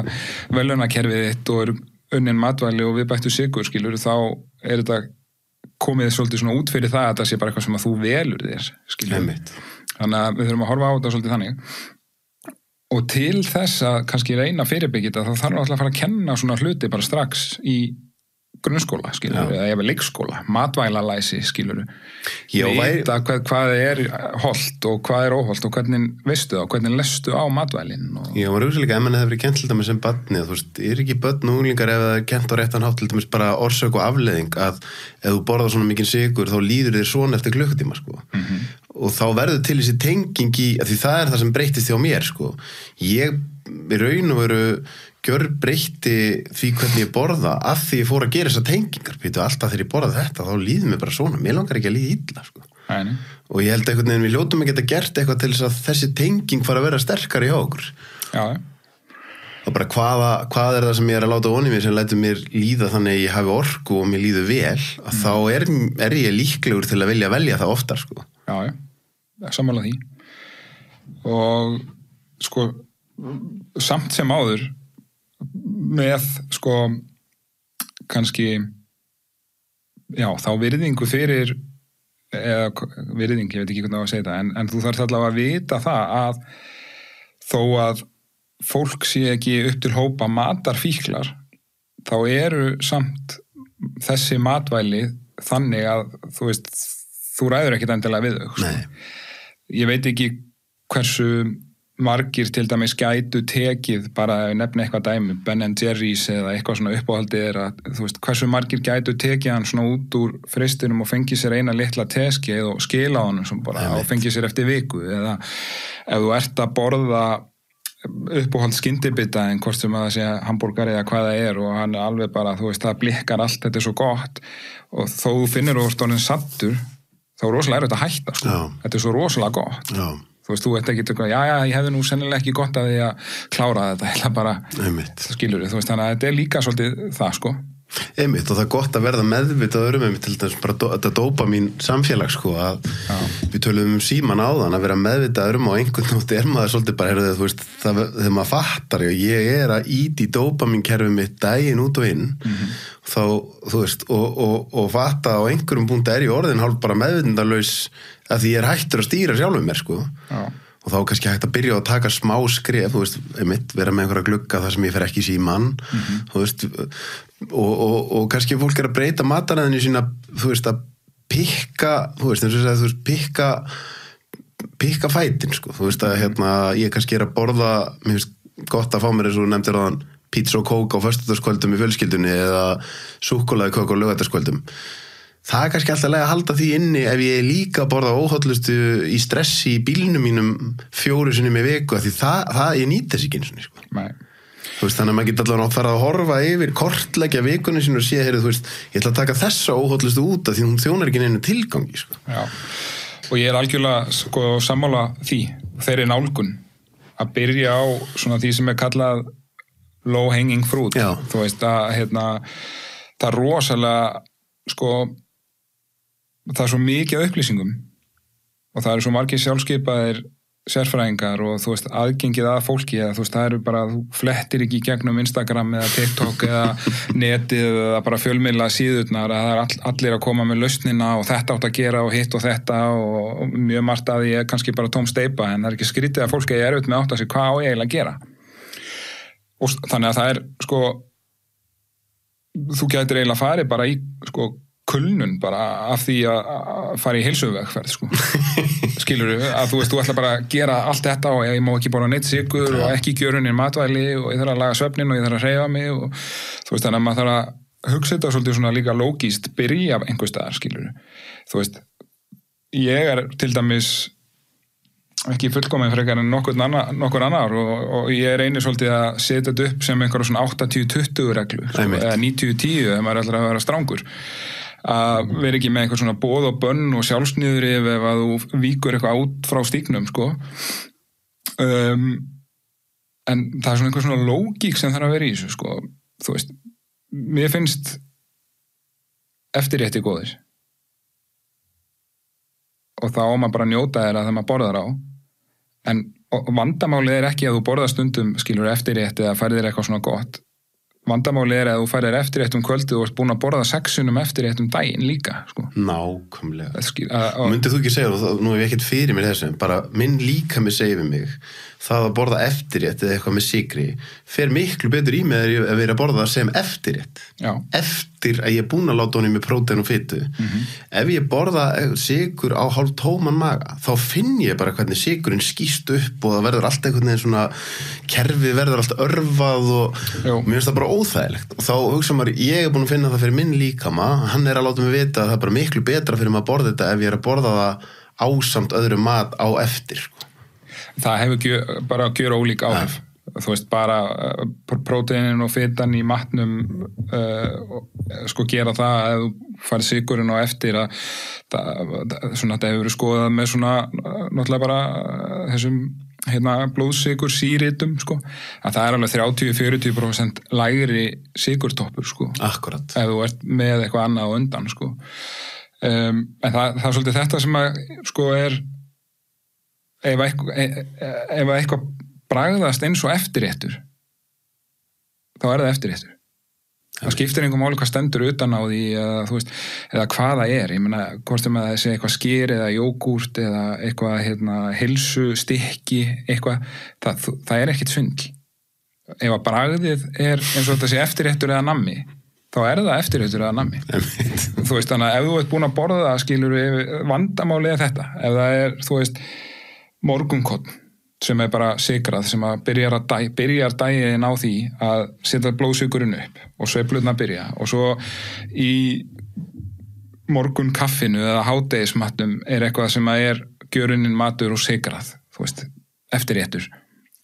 verðlaunakerfið þitt og er unnin matvæli og viðbættu sykur, skilur, þá er þetta komið svolítið svona út fyrir það að það sé bara eitthvað sem að þú velur þér, skilur. Þannig að við þurfum að horfa á þetta svolítið þannig. Og til þess að kannski reyna fyrirbyggja þetta, þá þarf alltaf að fara að kenna svona hluti bara strax í grunnskóla, skilur, eða ef leikskóla, matvælalæsi, skilur, veita hvað er hollt og hvað er óhollt og hvernig veistu það og hvernig lestu á matvælinn.
Já, maður hugsa líka, ef mann hefur verið kennt til dæmis sem barni, þú veist, er ekki börn og unglingar ef það er kennt á réttan hátt til dæmis bara orsök og afleiðing að ef þú borðar svona mikinn sykur þá líður þér svona eftir klukkutíma, sko. Og þá verður til þessi tenging í, því það er það sem breytist hjá mér, sko. Ég í raun og veru gjörbreytti því hvernig ég borða að því ég fór að gera þessar tengingar. Alltaf þegar ég borða þetta, þá líður mér bara svona. Mér langar ekki að líða illa, sko. Og ég held einhvern veginn við hljótum að geta gert eitthvað til þess að þessi tenging fara að vera sterkari hjá okkur.
Já.
og bara hvað það sem ég að láta onni mér sem lætur mér líða þannig að ég hafi orku og mér líður vel, að þá er ég líklegur til að vilja velja það oftar, sko.
Já, sammála því. Og sko, samt sem áður með sko kannski þá virðingu fyrir eða virðing, ég veit ekki hvernig að segja það, en þú þarf allavega að vita það að þó að fólk sé ekki upp til hópa matarfíklar, þá eru samt þessi matvæli þannig að þú veist, þú ræður ekkit endilega við þau. Ég veit ekki hversu margir til dæmis gætu tekið, bara að nefna eitthvað dæmi, Ben & Jerry's eða eitthvað svona uppáhaldið að, þú veist, hversu margir gætu tekið hann svona út úr fristinum og fengið sér eina litla teskeið og skila á hann sem bara og fengið sér eftir viku, eða ef þú ert að borða uppáhald skyndibita en hvort sem að það sé hambúrgar eða hvað það er og hann alveg bara, þú veist, það blikkar allt, þetta svo gott og þó þú finnir og orðin sattur, þá rosalega erfitt að hætta, sko. Þetta svo rosalega gott. Þú veist, þú ert ekki tökka, ég hefði nú sennilega ekki gott að því að klára þetta, eða bara, skilur þú veist, þannig að þetta líka svolítið það, sko.
Einmitt, og það tíð að verða meðvitaður einmitt, til þess bara þetta dópamín samfélag, sko, að við töluðum síman áðan að vera meðvitaður á einhvern nátt maður svolítið bara, þú veist, þegar maður fattar, ég að íti dópamínkerfið mitt daginn út og inn, þá, þú veist, og fatta á einhverjum punkti ég orðin hálf bara meðvitundarlaus að því ég hættur að stýra sjálfum mér, sko. Og þá kannski hægt að byrja að taka smá skref, þú veist, einmitt, vera með einhverja glugga þar sem ég fer ekki í síman, þú veist, og kannski fólk að breyta mataræðinu sína, þú veist, að pikka, þú veist, eins og segja, þú veist, pikka fætin, sko, þú veist, að ég kannski að borða, mér finnst gott að fá mér eins og nefndir áðan pizza og kók á föstudagskvöldum í fjölskyldunni eða súkkulaði kók á laugardagskvöldum. Það kannski alltaf að halda því inni ef ég líka borða óhóllustu í stressi í bílnum mínum 4 sinnum í viku, því það ég nýt þess ekki eins og sko.
Nei.
Þú veist, þannig að maður geta allavega nátt fara að horfa yfir, kortleggja vikunni sín og sé, þú veist, ég ætla að taka þessa óhóllustu út af því hún þjónar ekki neinu tilgangi, sko.
Já, og ég algjörlega, sko, sammála því, þeirri nálgun, að byrja á svona því sem kallað low hanging fruit.
Já.
Þú veist, að, það rosalega, sko, það svo mikið upplýsingum og það svo margir sjálfskipaðir sérfræðingar og þú veist aðgengið að fólki eða þú veist það bara, þú flettir ekki í gegnum Instagram eða TikTok eða netið eða bara fjölmiðla síðurnar að það allir að koma með lausnina og þetta átt að gera og hitt og þetta og mjög margt að ég kannski bara tóm steypa en það ekki skrítið að fólki er erfitt með átt að sig hvað á ég eiginlega að gera og þannig að það sko þú gætir eiginlega farið bara í sko kulnun bara af því að fara í heilsuvegferð sko. Skilurðu að þú veist, þú ætla bara að gera allt þetta og ég má ekki borða neitt sykur og ekki gjörunin matvæli og ég þarf að laga svefnin og ég þarf að hreyfa mig og þú veist, þannig að maður þarf að hugsa þetta svolítið svona líka lógískt byrja af einhver staðar, skilurðu. Þú veist, ég til dæmis ekki fullkominn frekar en nokkur annar og ég reynir svolítið að setja þetta upp sem einhverja svona 80-20 reglu sko, eða 90-10 ef maður ætlar að vera strangur að vera ekki með eitthvað svona boð og bönn og sjálfsniður ef að þú víkur eitthvað át frá stíknum sko en það er svona einhver svona lógík sem þarf að vera í þessu sko þú veist, mér finnst eftirrétti góðir og þá á maður bara að njóta þeirra þegar maður borðar á en vandamálið er ekki að þú borðar stundum skilur eftirrétt eða færðir eitthvað svona gott vandamálið er að þú færir eftirrétt kvöldið og ert búin að borða 6 sinnum eftirrétt daginn líka sko.
Nákvæmlega Myndið þú ekki segja, nú hef ég ekkert fyrir mér þessu bara minn líkami segir við mig það að borða eftirrétt eða eitthvað með sykri fer miklu betur í mig að vera að borða það sem eftirrétt eftir að ég er búin að láta honum með prótein og fitu ef ég borða sykur á hálf tóman maga þá finn ég bara hvernig sykurinn skýst upp og það verður allt einhvern veginn svona kerfið verður allt örvað og mér finnst það bara óþægilegt og þá hugsa maður, ég er búin að finna það fyrir minn líkama hann er að láta mig vita að það er bara miklu betra fyrir maður að borða þetta ef ég er að borða það ásamt öðru mat á eftir sko.
Það hefur bara gjör ólík áhrif þú veist bara próteinin og fitan í matnum sko gera það að þú farið sykurinn á eftir að svona þetta hefur verið skoðað með svona náttúrulega bara þessum blóðsykur sýritum, sko, að það er alveg 30-40% lægri sykurtoppur, sko.
Akkurat.
Ef þú ert með eitthvað annað á undan, sko. En það er svolítið þetta sem að, sko, ef eitthvað bragðast eins og eftirréttur, þá er það eftirréttur. Það skiptir einhver máli hvað stendur utan á því eða, þú veist, eða hvað það er. Ég meina, hvort sem að það sé eitthvað skyr eða jógúrt eða eitthvað heilsustykki, eitthvað, það er ekkert svindl. Ef að bragðið er eins og þetta sé eftirréttur eða nammi, þá er það eftirréttur eða nammi. Þú veist, þannig að ef þú ert búin að borða það, skilur við, vandamálið er þetta. Ef það er, þú veist, morgunkorn sem er bara sykrað, sem að byrjar daginn á því að setja blóðsykurinn upp og sveiflurnar byrja og svo í morgun kaffinu eða hádegismatnum er eitthvað sem að er gjörunnin matur og sykrað, þú veist, eftirréttur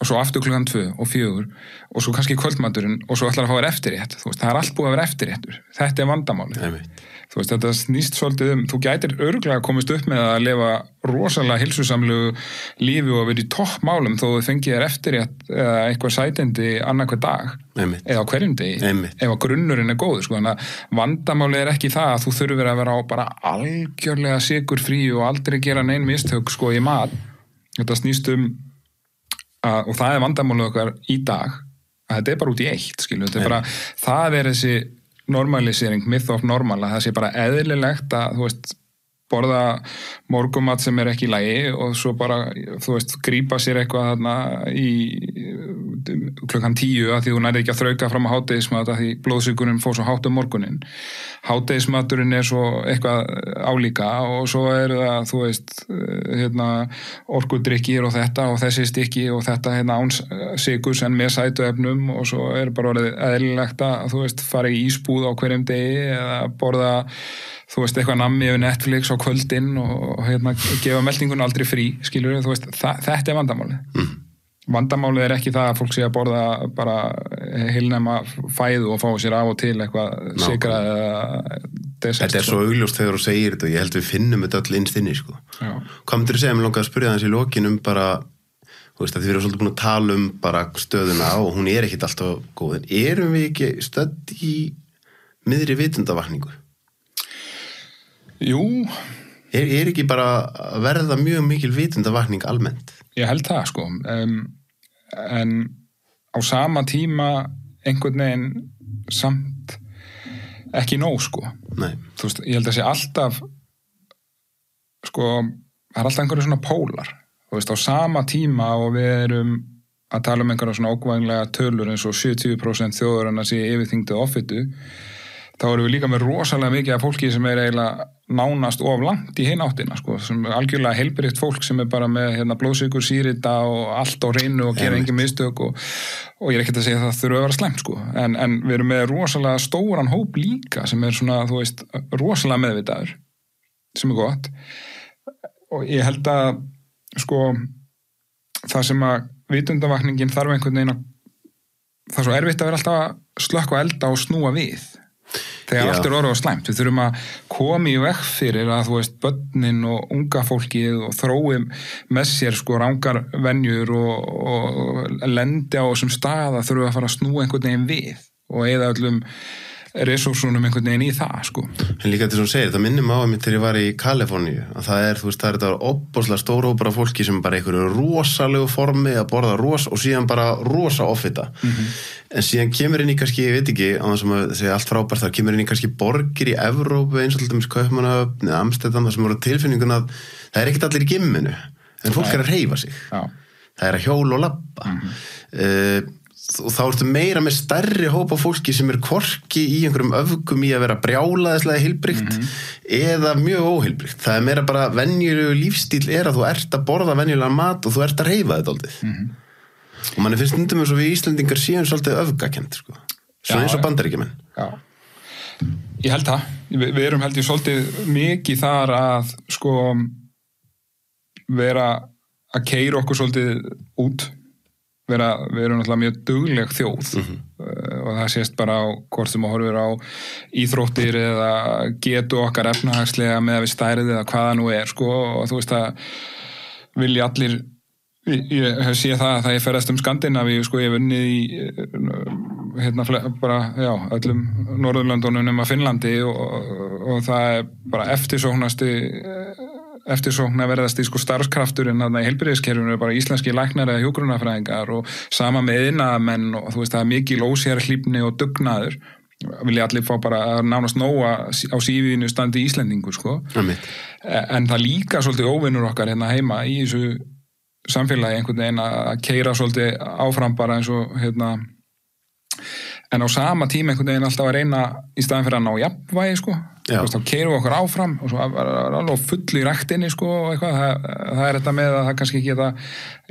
og svo aftur klukkan 2 og 4 og svo kannski kvöldmaturinn og svo ætlar að fá þér eftirrétt, þú veist, það er allt búið að vera eftirréttur, þetta er vandamálið. Þú veist, þetta snýst svolítið þú gætir örugglega komist upp með að lifa rosalega heilsusamlegu lífi og verið í toppmálum þó þú fengið þér eftirrétt eða eitthvað sætindi annað hver dag eða á hverjum degi, ef að grunnurinn er góður, sko, þannig að vandamálið er ekki það að þú þurfir að vera á bara algjörlega sykurfrí og aldrei gera nein mistök, sko, í mat. Þetta snýst og það er vandamálið okkar í dag, að þetta er bara út í eitt, skilu, þetta er bara, það er þessi normalisering, myth of normal, að það sé bara eðlilegt að, þú veist, borða morgumat sem er ekki í lagi og svo bara, þú veist, grípa sér eitthvað þarna í klukkan 10 að því þú nærði ekki að þrauka fram á hádegismat að því blóðsykurinn fór svo hátt morguninn. Hádegismaturinn er svo eitthvað álíka og svo er það, þú veist, orkudrykkir og þetta og þessi stykki og þetta án sykurs en með sætuefnum og svo er bara orðið eðlilegt að, þú veist, fara í ísbúð á hverjum degi eða borða, þú veist, eitthvað nammi yfir Netflix á kvöldin og gefa meldingun aldrei frí, skilur við, þú veist, þetta er vandamálið. Vandamálið er ekki það að fólk sé að borða bara heilnæma fæðu og fá sér af og til eitthvað sykrað eða desert.
Þetta er svo augljóst þegar þú segir þetta og ég held við finnum þetta öll innst inni, sko. Já. Hvað myndir þú segja, mér langaði að spyrja þess í lokinum bara, þú veist, að þið erum svolítið búin að tala bara stöðuna og hún er ekkit alltaf góð, en erum við ekki stödd í miðri vitundavakningu?
Jú.
Er ekki bara að verða mjög mikil vitundavakning almennt?
Ég held það, sko. En á sama tíma einhvern veginn samt ekki nóg, sko.
Nei.
Þú veist, ég held að sé alltaf, sko, það er alltaf einhverju svona pólar. Þú veist, á sama tíma og við erum að tala einhverja svona ókvæðinlega tölur eins og 70% þjóðurinnar sé yfirþyngdu offitu, þá erum við líka með rosalega mikið af fólki sem er eiginlega nánast of langt í hinn áttina, sko, sem er algjörlega heilbrigt fólk sem er bara með blóðsykur, sýrita og allt á hreinu og gera engin mistök og ég er ekkert að segja að það þurfa að vera slæmt, sko, en við erum með rosalega stóran hóp líka sem er svona, þú veist, rosalega meðvitaður sem er gott og ég held að, sko, það sem að vitundavakningin þarf einhvern veginn að það er svo erfitt að vera alltaf að slökkva elda og snúa við þegar allt er orðið og slæmt. Við þurfum að koma í veg fyrir að, þú veist, börnin og unga fólkið og þrói með sér, sko, rangar venjur og lendi á þessum stað að þurfum að fara að snúa einhvern veginn við og eða öllum resúrsunum einhvern veginn í það, sko.
En líka þetta sem þú segir, það minnir mig á mig þegar ég var í Kaliforníu, að það er, þú veist, það er þetta opbóðslega stór hópur af fólki sem bara einhverju rosalegu formi að borða og síðan bara rosa offita. En síðan kemur inn í kannski, ég veit ekki, á það sem að segja allt frábært, það kemur inn í kannski borgir í Evrópu eins og alltaf Kaupmannahöfn eða Amsterdam, það sem voru tilfinningun að það er ekkert allir í gimminu, en fólk er að hreyfa sig. Já. Það er að hjóla og labba. Og þá ertu meira með stærri hópa fólki sem er hvorki í einhverjum öfgum í að vera brjálaðislega heilbrigt eða mjög óheilbrigt. Það er meira bara venjulegu lífstíl er að þú ert að borða venjulega mat og þú ert að hreyfa þetta aldrei. Og manni finnst stundum eins og við Íslendingar séum svolítið öfgakent, sko. Svo eins og Bandaríkjamenn.
Já. Ég held það. Við erum held ég svolítið mikið þar að, sko, vera að keyra okkur svolítið út. Við erum náttúrulega mjög dugleg þjóð og það sést bara á hvort sem horfir á íþróttir eða getu okkar efnahagslega með að við stærið eða hvaða nú er, sko, og þú veist að vilja allir Ég hef séð það að ég ferðast Skandinavíu, sko, ég hef unnið í bara, já, öllum Norðurlöndunum nema Finnlandi og það bara eftirsóknarverðasti sko starfskrafturinn í heilbrigðiskerfinu bara íslenski læknar eða hjúkrunarfræðingar og sama með iðnaðarmenn og þú veist það mikil ósérhlífni og dugnaður vilja allir fá bara nánast nóga á CV-inu standi Íslendingur sko. En það líka svolítið óvinnur okkar hérna heima í þessu samfélagi einhvern veginn að keyra svolítið áfram bara eins og en á sama tíma einhvern veginn alltaf að reyna í staðin fyrir að ná jafnvægi sko. Þá keyrum við okkur áfram og svo er alveg full í ræktinni sko og eitthvað, það er þetta með að það kannski ekki þetta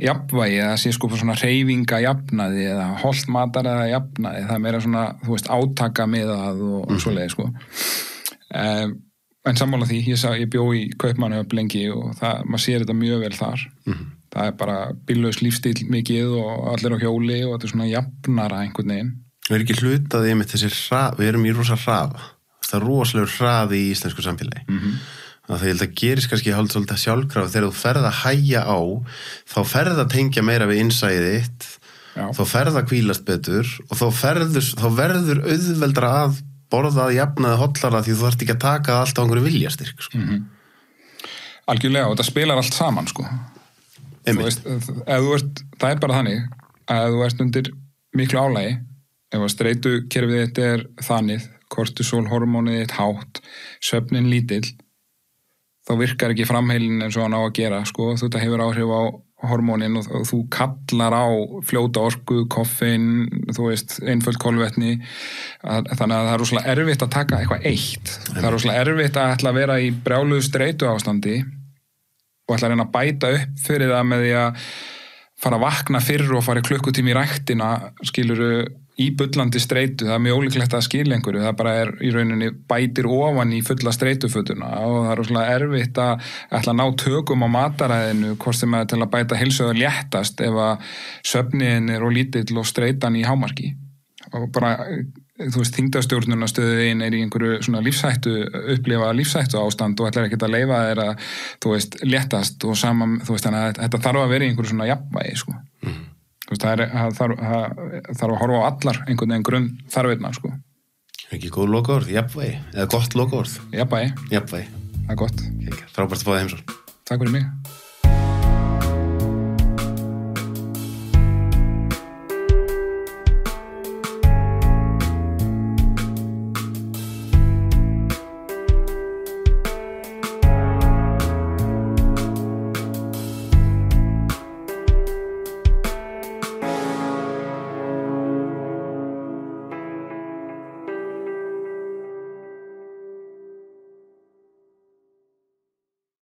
jafnvægi, það sé sko svona hreyfinga jafnaði eða holt matar eða jafnaði, það er meira svona, þú veist, átaka með það og svoleiði sko. En sammála því, ég bjó í Kaupmannahöfn lengi og maður sér þetta mjög vel þar. Það er bara bíllaus lífstíl mikið og allir á hjóli og þetta er svona jafnara einhvern veginn.
Við erum ekki hlutaði með þessi við erum í rosa hraða. Það er rosalegur hraði í íslensku samfélagi. Það ég held að gerist kannski svolítið sjálfkrafa þegar þú ferð að hægja á, þá ferð að tengja meira við innsæðið þitt, þá ferð að hvílast betur og þá verður auðveldra að borða að jafnaði hollara því þú þarft ekki að taka allt á einhverju viljastyrk. Sko.
Algjörlega og þetta spilar allt saman sko. Þú veist, það er bara þannig að þú ert undir miklu álagi, ef að streitukerfið þitt er þannig, kortisólhormónið þitt hátt, svefnin lítill, þá virkar ekki framheilin eins og hann á að gera, sko, þetta hefur áhrif á hormónin og þú kallar á fljóta orku, koffein, þú veist, einföld kolvetni, þannig að það er rosalega erfitt að taka eitthvað eitt. Það er rosalega erfitt að ætla að vera í brjáluðu streitu ástandi og ætla að reyna að bæta upp fyrir það með því að fara að vakna fyrr og fara klukkutími í ræktina, skiluru, í bullandi streitu, það er mjög ólíklegt að skilja einhverju, það bara er í rauninni bætir ofan í fulla streitufötuna og það er rosalega erfitt að ætla að ná tökum á mataræðinu, hvort sem er til að bæta heilsuðu léttast ef að svefnin er og lítill og streitan í hámarki og bara, þú veist, þyngdarstjórnunarstöðin er í einhverju svona upplifa lífshættu ástand og ætlar ekkert að leyfa þér að, þú veist, léttast og saman, þú veist, þannig að þetta þarf að vera í einhverju svona jafnvægi, sko. Þú veist, það þarf að horfa á allar einhvern veginn grunn þarfirna, sko.
Ekki góð lokaorð, jafnvægi, eða gott lokaorð.
Jafnvægi. Það er gott.
Frábært að fá þig heimsókn.
Takk fyrir mig.